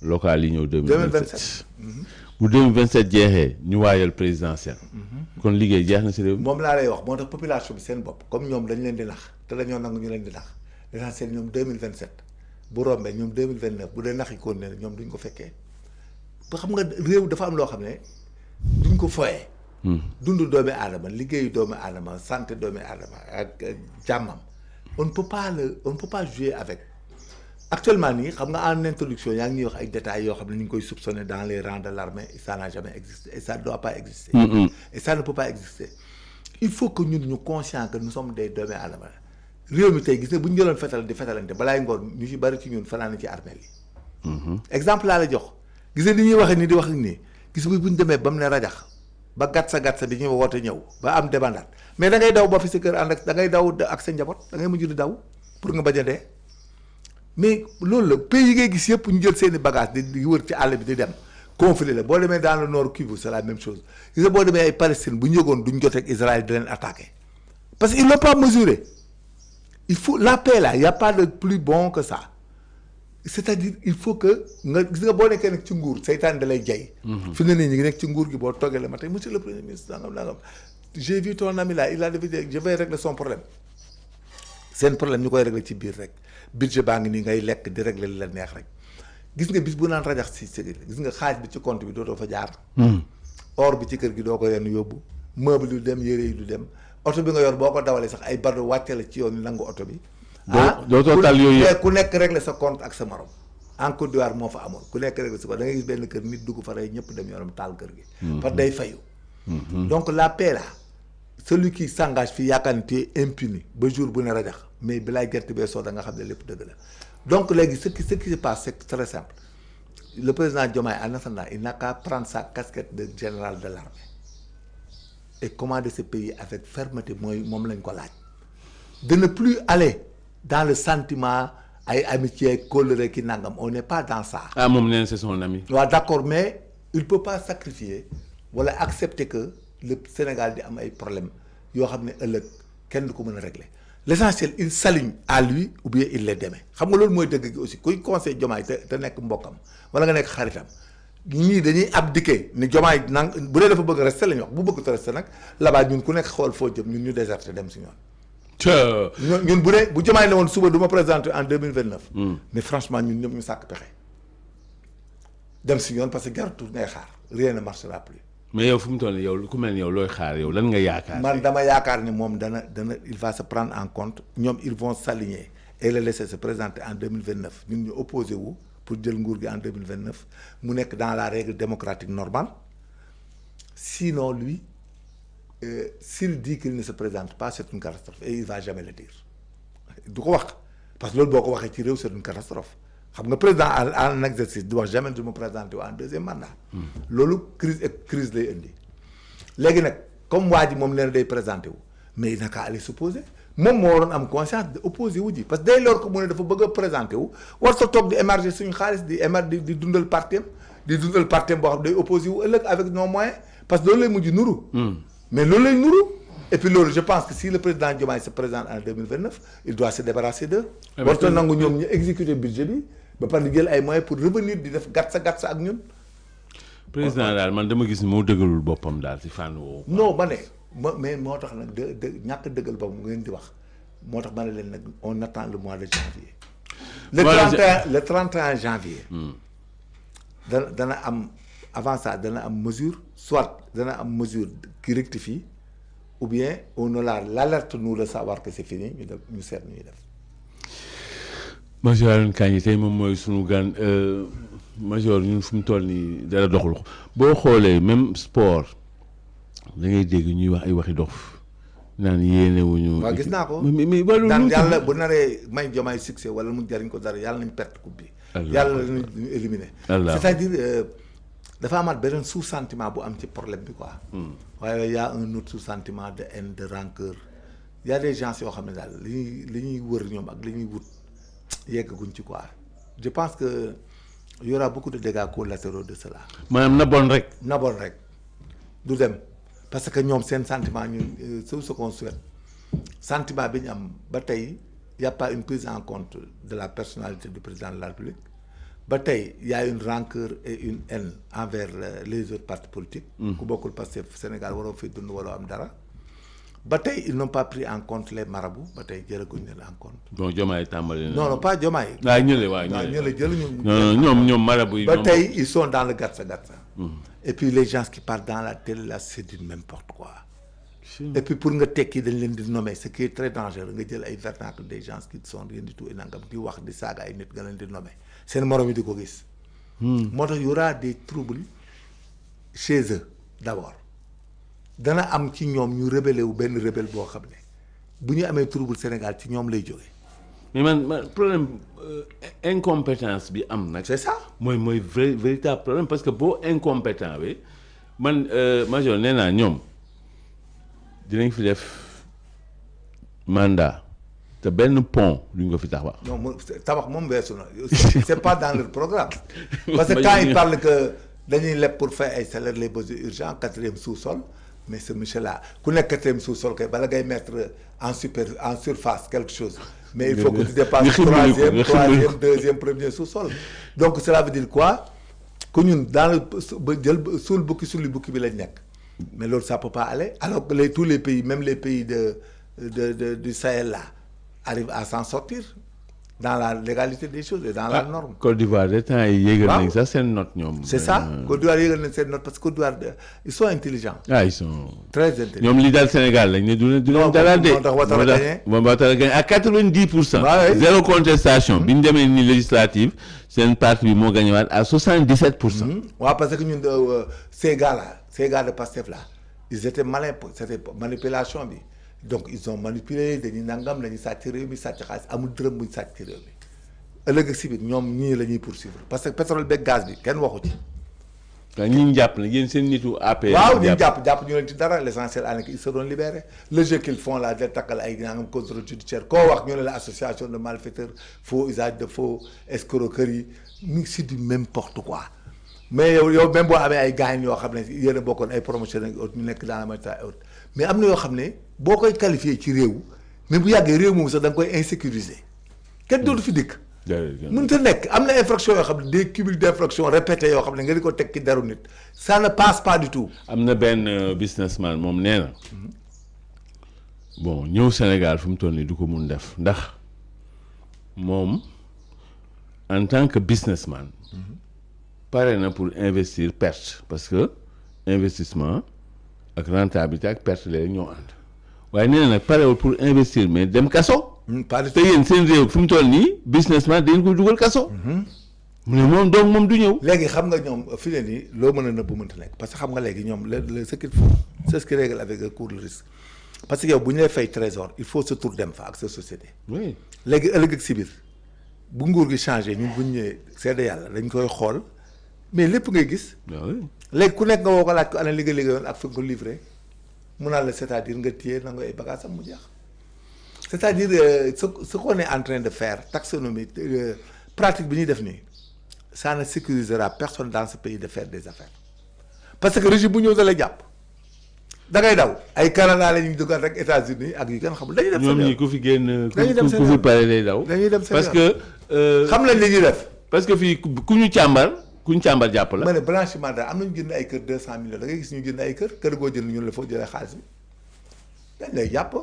local yi ñëw 2027 bu 2027 jeexee ñu waajal présidentiel. kon liggéey jeex na si réew mi. moom laa lay wax moo tax population bi seen bopp comme ñoom dañ leen di nax te dañoo nangu ñu leen di nax l'essentiel ñoom 2027 bu rombee ñoom 2029 bu dee nax yi ko ne ñoom duñ ko fekkee ba xam nga réew dafa am loo xam ne duñ ko foyee. dundu doomi aadama liggéeyu doomi aadama santé doomi aadama ak jàmmam on ne peut pas jouer avec. actuellement nii xam nga en introduction yaa ngi ñuy wax ay détails yoo xam ne ñu ngi koy soupçonner dans les rangs de l'armée ça n'a jamais existé et ça ne doit pas exister. Et ça ne peut pas exister. Il faut que ñun ñu conscient que nous sommes des doomi aadama réew mi tey gis nga bu ñu jëloon fetal di fetalante balaay ngoon ñu ci bari ci ñun fanaan ci armée yi. exemple laa la jox gis nga ni ñuy waxee nii di wax nii gis nga bu ñu demee ba mu ne rajax ba gatsa bi ñuy woote ñëw ba am débandaat mais da ngay daw ba fi sa kër ànd ak da ngay daw ak sa njaboot da ngay mujj di daw pour nga bañ a dee. mais loolu la pays yi ngay gis yëpp ñu jël seeni bagages di wër ci àll bi di dem conflit la boo demee dans le nord Kivu c'est la même chose gis nga boo demee ay Palestine bu ñu yëgoon duñ jotee ak Israël di leen attaquer parce que ils l'ont pas mesuré il faut la paix là il y a pas de plus bon que ça c'est-à-dire il faut que nga gis nga boo nekkee nag ci nguur seytaan da lay jay. fi mu ne nii ñu ngi nekk ci nguur gi boo toggee la ma tey monsieur le premier ministre nangam j'ai vu ton ami là il a dit je vais régler son problème seen problème ñu koy régler ci biir rek. budget baa ngi nii ngay lekk di régler li la neex rek gis nga bis bu naan rajax si gis nga xaaj bi ci compte bi dootoo fa jaar. or bi ci kër gi doo ko yenn yóbbu meuble du dem yére yi du dem oto bi nga yor boo ko dawalee sax ay bardo wàcce la ci yoon nangu oto bi. dootoo tal yooyu yëpp ku nekk régler sa compte ak sa morom. en Côte d'Ivoire moo fa amoon ku nekk régler sa compte da ngay gis benn kër nit dugg fa rey ñëpp dem yoonam taal kër gi. parce que day fayu. donc la paix là celui qui s'engage fii yaakaar ni tu es impuni ba jour bu ne rajax mais bilaay gerte bee soo da nga xam ne lépp dëgg la donc léegi ce qui se passe c'est très simple le président Diomaye en attendant il n'a qu'à prendre sa casquette de général de l'armée et commander ce pays avec fermeté mooy moom lañ ko laaj de ne plus aller dans le sentiment ay amitié colère ki nangam on n'est pas dans ça. ah moom nee na c'est son ami. waaw d'accord mais il peut pas sacrifier wala accepter que le Sénégal di am ay problèmes yoo xam ne ëllëg kenn du ko mën a régler l'essentiel il s'aligne à lui ou bien il les démet xam nga loolu mooy dëgg gi aussi kuy conseil Diomaye te nekk mbokkam wala nga nekk xaritam ñii dañuy abdiquer ni Diomaye nang bu dee dafa bëgg rester la ñu wax bu bëgg rester nag là-bas ñun ku nekk xool foo jëm ñun ñu déserté dem si ñoon ñun bu dee bu Diomaye ne woon suba du ma présenter en 2029 mais franchement ñun ñëpp ñu sàkk pexe dem si ñoon parce que jaratu ngay xaar rien ne marchera plus. mais yow fu mu toll nii yow ku mel ni yow looy xaar yow lan nga yaakaar. man dama yaakaar ni moom dana il va se prendre en compte ñoom ils vont s'aligner et le laisser se présenter en 2029 ñun ñu opposé wu pour jël nguur gi en 2029 mu nekk dans la règle démocratique normale sinon lui s'il dit qu'il ne se présente pas c'est une catastrophe et il va jamais le dire du ko wax parce que loolu boo ko waxee ci réew c'est une catastrophe xam nga président en exercice di wax jamais du ma présenter en deuxième mandat. loolu crise lay indi. léegi nag comme waa ji moom nee na day présenté wu mais il n'a qu'à aller s'opposer moom moo waroon am conscience de opposé wu ji parce que dès lors que mu ne dafa bëgg a présenté wu war sa toog di émarger suñu xaalis di dundal parti am boo xam day opposé wu ëllëg avec nos moyens parce que loolu lay mujj nuru. mais loolu lay nuru. et puis loolu je pense que si le président Diomaye se présente en 2029 il doit se débarrasser d'eux. warta nangu ñoom ñu exécuter budget bi ba pare di jël ay moyens pour revenir di def gàtt sa ak ñun. président daal man dama gis ni moo dëggalul boppam daal ci fànn woowu. non mais moo tax nag ñàkk dëggal boppam ngeen di wax moo tax ma ne leen nag on attend le mois de janvier. le 31 janvier. dana am avant ça dana am mesure soit dana am mesure qui rectifie ou bien on l'alerte nous de savoir que c'est fini ñu def ñu seet ñuy def. Major Alioune Kandji tey moom mooy sunu gan Major ñun fu mu toll nii dara doxul boo xoolee même sport da ngay dégg ñuy wax ay waxi dof naan yéene wuñu. waaw gis naa ko mais wàllu daan yàlla bu naree may Diomaye succès wala mu jariñ ko dara yàlla nañ perte coupe bi. yàlla nañu éliminer. c'est-à-dire dafa amaat beneen sous-sentiment bu am ci problème bi quoi. waaye y a un autre sous-sentiment de haine de rancœur y a des gens yoo xam ne daal li ñuy wër ñoom ak li ñuy wut yeggaguñ ci quoi je pense que y aura beaucoup de dégâts collatéraux de cela. maanaam na bon rek. du dem parce que ñoom seen sentiment ñun ce qu'on souhaite sentiment bi ñu am ba tey y a pas une prise en compte de la personnalité du président de la République. ba tey y a une rancœur et une haine envers les autres partis politiques. ku bokkul Pastef Sénégal waroo fi dund waroo am dara. ba tey ils n'ont pas pris en compte les marabouts ba tey jëlaguñ leen en compte. bon Diomaye tàmbali na. non pas Diomaye. waaw ñële jëluñu. non ñoom marabout yi. ba tey ils sont dans le gatsa. et puis les gens qui parlent dans la télé là c'est du n'importe quoi. et puis pour nga tekki dañ leen di nommer ce qui est très dangereux nga jël ay vernacle des gens qui sont rien du tout et nangam di wax di saaga ay nit nga leen di nommer seen morom yi di ko gis. moo tax y aura des troubles chez eux d'abord dana am ci ñoom ñu rebelle wu benn rebelle boo xam ne bu ñu amee trouble Sénégal ci ñoom lay jógee. mais man problème incompétence bi am nag. c'est ça mooy véritable problème parce que boo incompétent bi man Major nee naa ñoom dinañ fi def mandat te benn pont duñ ko fi tabax. non tabax moom weesu na c'est pas dans leur programme. parce que quand ils parlent que dañuy leb pour faire ay salaires les besoins urgents 4e sous-sol mais ce monsieur là ku nekk 4e sous-sol kay bala ngay mettre en surface quelque chose. mais il faut que tu dépasses 3e 2e 1er sous-sol. donc cela veut dire quoi que ñun dans le ba jël suul bukki sulli bukki bi lañ nekk. mais loolu ça peut pas aller alors que tous les pays même les pays du Sahel là arrivent à s'en sortir dans la légalité des choses et dans la norme. Côte d'Ivoire de temps yi yéegal nañ sax seen note ñoom. c'est ça Côte d'Ivoire yéegal nañ seen note parce que Côte d'Ivoire ils sont intelligents. Ils sont très intelligents. ñoom li daal Sénégal lañ ne du leen dara de. moo tax Ouattara gagné à 90%. Zéro contestation. bi ñu demee ni législative seen parti bi moo gagné waat à 77%. waaw parce que ñun ces gars de Pastef là ils étaient malins c'était manipulation bi. donc ils ont manipulé dañuy nangam dañuy sàcc réew mi sàcc xaalis amul dërëm buñ sàcc ci réew mi ëllëg ak si biir ñoom ñii la ñuy poursuivre parce que pétrole beeg gaz bi kenn waxu ci. waaw ñi ñu jàpp nag yéen seen nitu APR. waaw ñu jàpp ñu leen ci dara l'essentiel en est qu'ils seront libérés le jeu qu'ils font là de takkal ay nangam contrôle judiciaire koo wax ñu ne la association de malfaiteurs faux usage de faux escroquerie mi ngi si du n'importe quoi. mais yow même boo amee ay gaañ yoo xam ne yéen a bokkoon ay promotionnaires ñu nekk dans la matière haute mais am na yoo xam ne boo koy qualifié ci réew mais bu yàggee réew moom sax da nga koy insécuriser kenn dootu fi dikk. mënut a nekk am na infraction yoo xam ne des cumuls d'infraction répétés yoo xam ne nga di ko teg ci deru nit ça ne passe pas du tout. am na benn businessman moom nee na bon ñëw Sénégal fu mu toll nii du ko mun def ndax moom en tant que businessman. pare na pour investir perte parce que investissement ak rentabilité ak perte léegi ñoo ànd waaye nee na nag parewul pour investir mais dem kaso. te yéen seen réew fi mu toll nii businessman dañ ko dugal kaso. mu ne moom donc moom du ñëw. léegi xam nga ñoom fi ne nii loo mën a nëbb mënta nekk parce que xam nga léegi ñoom ce qu'il faut c'est ce qui règle avec un court risque parce que yow bu ñu lay fay trésor il faut sa tur dem fa ak sa société. oui léegi ëllëg ak si biir bu nguur gi changé ñun bu ñu ñëwee seede yàlla dañ koy xool. mais lépp ngay gis. léegi ku nekk nga woo ko laaj ko ana li nga liggéeyoon ak fi nga ko livré mun naa la c'est-à-dire nga téye na nga ay bagages am mu jeex c'est-à-dire ce qu'on est en train de faire taxonomie pratique bi ñuy def nii ça ne sécurisera personne dans ce pays de faire des affaires parce que régime bu ñëw da lay jàpp da ngay daw ay Canada la ñuy duggal rek États-Unis ak yu kenn xamul dañuy dem seen yoon ñoom ñi ku fi génn ku fi pare day daw dañuy dem seen yoon parce que xam nañ li ñuy def parce que fii ku ñu càmbar jàpp la. ma ne blanchiment daal am nañu jënd ay kër 200 millions da ngay gis ñu jënd ay kër goo jënd ñun la foo jëlee xaalis bi dañ lay jàpp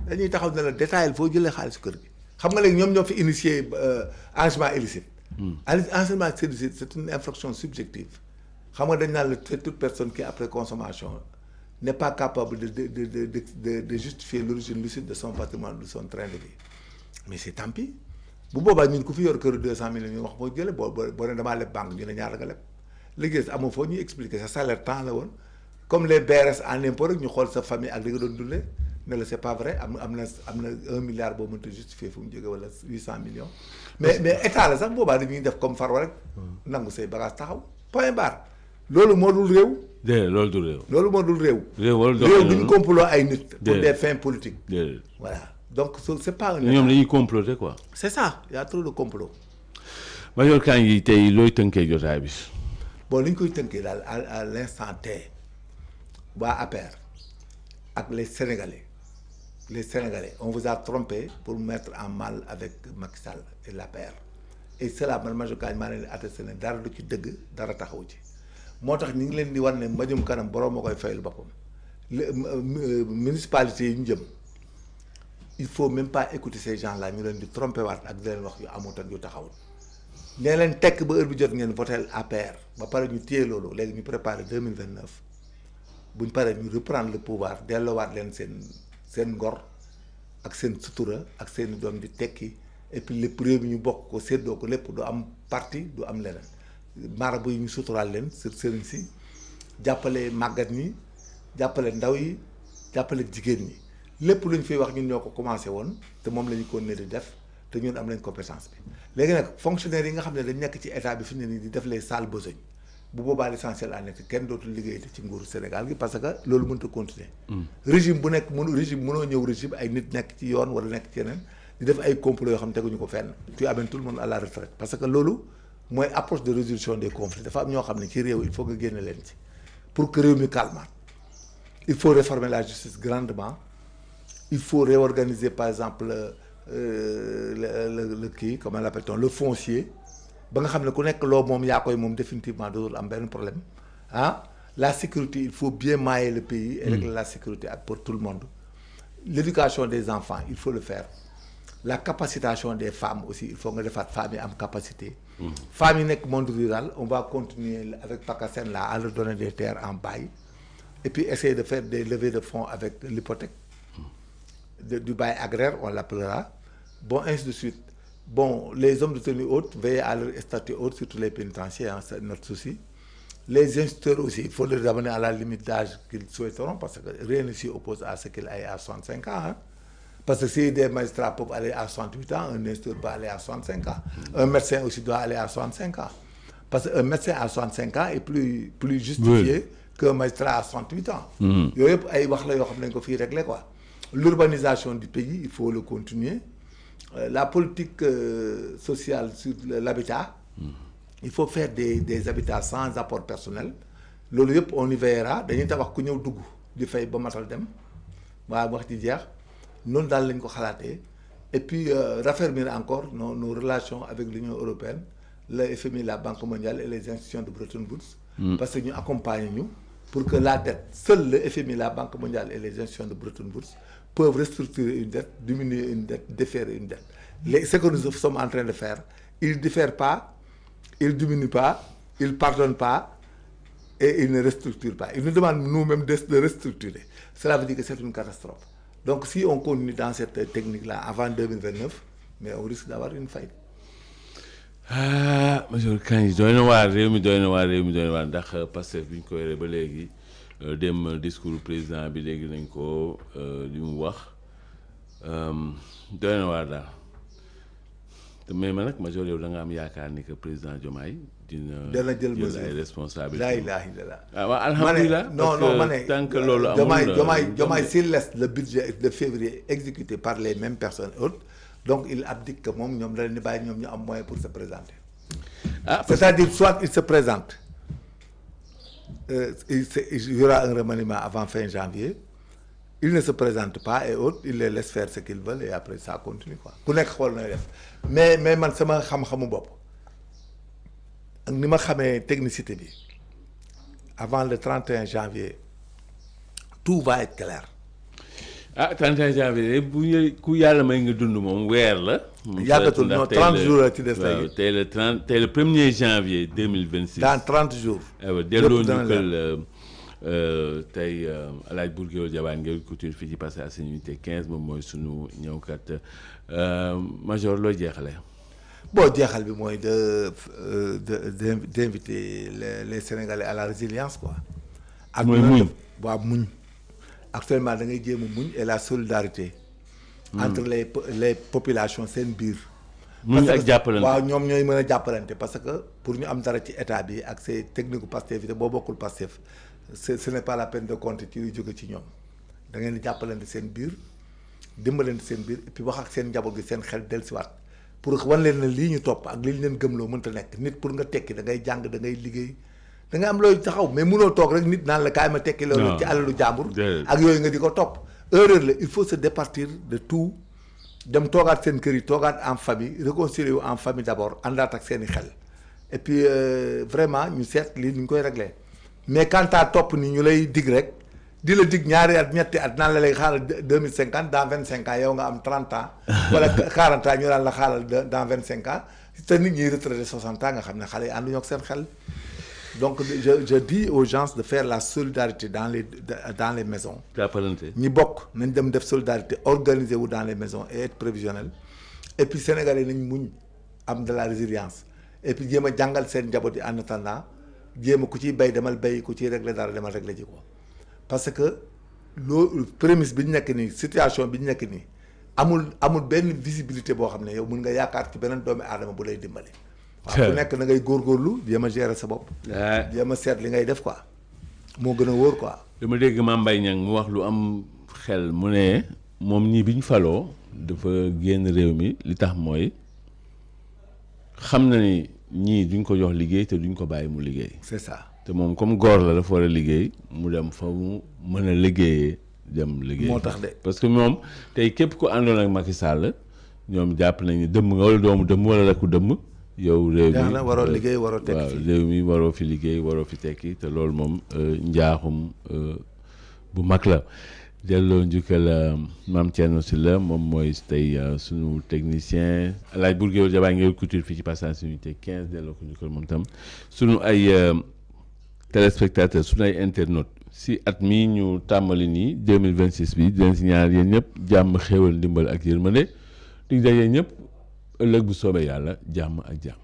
dañuy taxaw ne la détail foo jëlee xaalis kër gi xam nga léegi ñoom ñoo fi initié enrichissement illicite. enrichissement illicite c'est une infraction subjective xam nga dañ naan la toute personne qui après consommation n'est pas capable de justifier l'origine licite de son patrimoine de son train de vie mais c'est tant pis. bu boobaa ñun ku fi yor këru 200 millions ñu wax boo jëlee boo ne damaa leb banque ñu ne ñaata nga leb léegi amoo foo ñuy expliquer sa salaire temps la woon comme les BRS en impôt rek ñu xool sa famille ak li nga doon dundee ne la c'est pas vrai am na 1 milliard boo mënta justifier fu mu jógee wala 800 millions. mais état la sax boobaa dañuy def comme farwa rek nangu say bagage taxaw point barre loolu moo dul réew. déedéet loolu du réew. loolu moo dul réew. réew duñ complot ay nit. pour des fins politiques. voilà. donc c'est pas un état. ñoom dañuy comploter quoi. c'est ça il y a trop de complot. Major Kandji tey looy tënkee jotaay bi. bon li ñu koy tënkee daal à l'instant T waa APR ak les Sénégalais on vous a trompé pour mettre en mal avec Macky Sall et l'APR et cela man Major Kandji maa leen di attesté ne dara du ci dëgg dara taxawu ci moo tax ñu ngi leen di war ne mbajum kanam borom moo koy fayal boppam municipalité yi ñu jëm. il faut même pas écouter ces gens-là ñu leen di tromper waat ak di leen wax yu amut ak yu taxawul nee leen tekk ba heure bi jot ngeen votel APR ba pare ñu téye loolu léegi ñu préparer 2029 buñ paree ñu reprendre le pouvoir delloowaat leen seen ngor ak seen sutura ak seen doom di tekki et puis lépp réew mi ñu bokk ko séddoo ko lépp du am parti du am leneen marabu yi ñu suturaal leen sëriñ si jàppale màggat ñi jàppale ndaw yi jàppale jigéen ñi. lépp lu ñu fiy wax ñun ñoo ko commencé woon te moom la ñu continuer di def te ñun am nañ compétence bi léegi nag fonctionnaires yi nga xam ne dañ nekk ci état bi fi ne nii di def les sales besognes bu boobaa l'essentiel à nekk kenn dootul liggéeyate ci nguuru Sénégal gi parce que loolu mënut a continuer. régime bu nekk mënoo ñëw régime ay nit nekk ci yoon wala nekk ci yeneen di def ay complot yoo xam ne teguñu ko fenn tu amènes tout le monde à la retraite parce que loolu mooy approche de résolution des conflits dafa am ñoo xam ne ci réew il faut nga génne leen ci pour que réew mi calmaat il faut réformer la justice grandement. Il faut réorganiser par exemple le kii comment l'appelle-t-on le foncier ba nga xam ne ku nekk loo moom yaa koy moom définitivement dootul am benn problème la sécurité il faut bien mailler le pays et régler la sécurité ak pour tout le monde l'éducation des enfants il faut le faire la capacitation des femmes aussi il faut nga defaat femmes yi am capacité. femmes yi nekk monde rural on va continuer avec PACASEN là à leur donner des terres en bail et puis essayer de faire des levées de fonds avec l'hypothèque du bail agraire on l'appellera bon ainsi de suite bon les hommes de tenue haute veiller à leur statut haute surtout les pénitentiaires c'est notre souci. Les instituteurs aussi il faut les ramener à la limite d'âge qu'ils souhaiteront parce que rien ne s'y oppose à ce qu'ils aillent à 65 ans hein. Parce que si des magistrats peuvent aller à 68 ans, un instituteur peut aller à 65 ans. Un médecin aussi doit aller à 65 ans. Parce qu'un médecin à 65 ans est plus justifié qu'un magistrat à 68 ans. Yooyu yëpp ay wax la yoo xam ne dañ ko fii régler quoi. L'urbanisation du pays, il faut le continuer. La politique sociale sur l'habitat, il faut faire des habitats sans apport personnel. Loolu yëpp on y veillera dañuy tabax ku ñëw dugg di fay ba matal dem waaye wax ci jeex. noonu daal lañ ko xalaatee et puis raffermir encore nos relations avec l'Union européenne le FMI la Banque mondiale et les institutions de Bretton Woods parce que ñu accompagner ñu pour que la dette seul le FMI la Banque mondiale et les institutions de Bretton Woods peuvent restructurer une dette diminuer une dette déférer une dette ce que nous sommes en train de faire ils diffèrent pas ils diminuent pas ils pardonnent pas et ils ne restructurent pas ils nous demandent nous-mêmes de restructurer cela veut dire que c'est une catastrophe. Donc si on continue dans cette technique-là avant 2029 mais on risque d'avoir une faillite. ah monsieur Kandji doy na waar réew mi doy na waar ndax Pastef bi ñu ko yoree ba léegi dem discours président bi léegi nañ ko li mu wax doy na waar daal mais man nag major yow da nga am yaakaar ni que président Diomaye dina jël ay responsabilités. La ilaha illallah. Ah waaw alhamdulilah. non ma ne tant que loolu amul Diomaye s'il laisse le budget de février exécuté par les mêmes personnes autres donc il abdique que moom ñoom da leen di bàyyi ñoom ñu am moyen pour se présenter. C'est-à-dire soit il se présente il y aura un remaniement avant fin janvier il ne se présente pas et autres il les laisse faire ce qu'ils veulent et après ça continue quoi ku nekk xool na def mais man sama xam-xamu bopp. ak ni ma xamee technicité bi avant le 31 janvier tout va être clair. 31 janvier bu ñu ku yàlla may nga dund moom weer la. yàggatul non 30 jours la ci des léegi. tey le 1er janvier 2026. dans 30 jours. aywa delloo njukkal tey El Hadj Bour Gueweul Diawane Ngéwél Couture fii ci Parcelles Assainies unité 15 moom mooy sunu ñëwkat major loo jeexale. bon jeexal bi mooy d'inviter les Sénégalais à la résilience quoi. ak mooy muñ waaw muñ. actuellement da ngay jéem a muñ et la solidarité. entre les populations seen biir. muñ ak jàppalante waaw ñoom ñooy mën a jàppalante parce que pour ñu am dara ci état bi ak ces techniques Pastef yi boo bokkul Pastef ce n'est pas la peine de compter ci luy jóge ci ñoom da ngeen di jàppalante seen biir dimbalante seen biir et puis wax ak seen njaboot gi seen xel dellusiwaat pour wan leen ne lii ñu topp ak li ñu leen gëmloo mënta nekk nit pour nga tekki da ngay jàng da ngay liggéey da ngay am looy taxaw mais mënoo toog rek nit naan la kaay ma tekki loolu ci alalu jàmbur ak yooyu nga di ko topp erreur la il faut se départir de tout dem toogaat seen kër yi toogaat en famille réconcilier wu en famille d'abord àndaat ak seen i xel et puis vraiment ñu seet lii ñu koy régler mais quant à topp ni ñu lay dig rek di la dig ñaari at ñetti at naan la lay xaaral 2050 dans 25 ans yow nga am 30 ans wala 40 ans ñu naan la xaaral dans 25 ans te nit ñi retraité 60 ans nga xam ne xale yi ànduñoo ak seen xel donc je dis aux gens de faire la solidarité dans les maisons. jàppalante ñi bokk nañ dem def solidarité organiser wu dans les maisons et être prévisionnel et puis Sénégalais nañ muñ am de la résilience et puis jéem a jàngal seen njaboot yi en attendant jéem a ku ciy bay demal bay ku ciy régler dara demal régler ji ko parce que loolu prémisse bi ñu nekk nii situation bi ñu nekk nii amul benn visibilité boo xam ne yow mun nga yaakaar ci beneen doomi aadama bu lay dimbali. waaw ku nekk da ngay góorgóorlu jéem a gérer sa bopp. jéem a seet li ngay def quoi moo gën a wóor quoi. dama dégg Mame Mbaye Niang mu wax lu am xel mu ne moom ñii bi ñu faloo dafa génn réew mi li tax mooy xam na ni ñii duñ ko jox liggéey te duñ ko bàyyi mu liggéey. c'est ça te moom comme góor la dafa war a liggéey mu dem fa mu mën a liggéeyee dem liggéey. moo tax de parce que moom tey képp ku àndoon ak Macky Sall ñoom jàpp nañu dëmm nga wala doomu dëmm wala rakku dëmm. yow réew mi waroo liggéey waroo tekki waaw réew mi waroo fi liggéey waroo fi tekki te loolu moom njaaxum bu mag la delloo njukkal maam Thierno Sylla moom mooy tey sunu technicien laaj Bourguéwal Jabaa Ngéwél Couture fii ci passage unité 15 delloo ko njukkal moom tam sunu ay téléspectateurs sunu ay internautes si at mii ñu tàmbali nii 2026 bi di leen si ñaar yéen ñëpp jàmm xéewal ndimbal ak yërmande di daje ñëpp ëllëg bu soobee yàlla jàmm ak jàmm.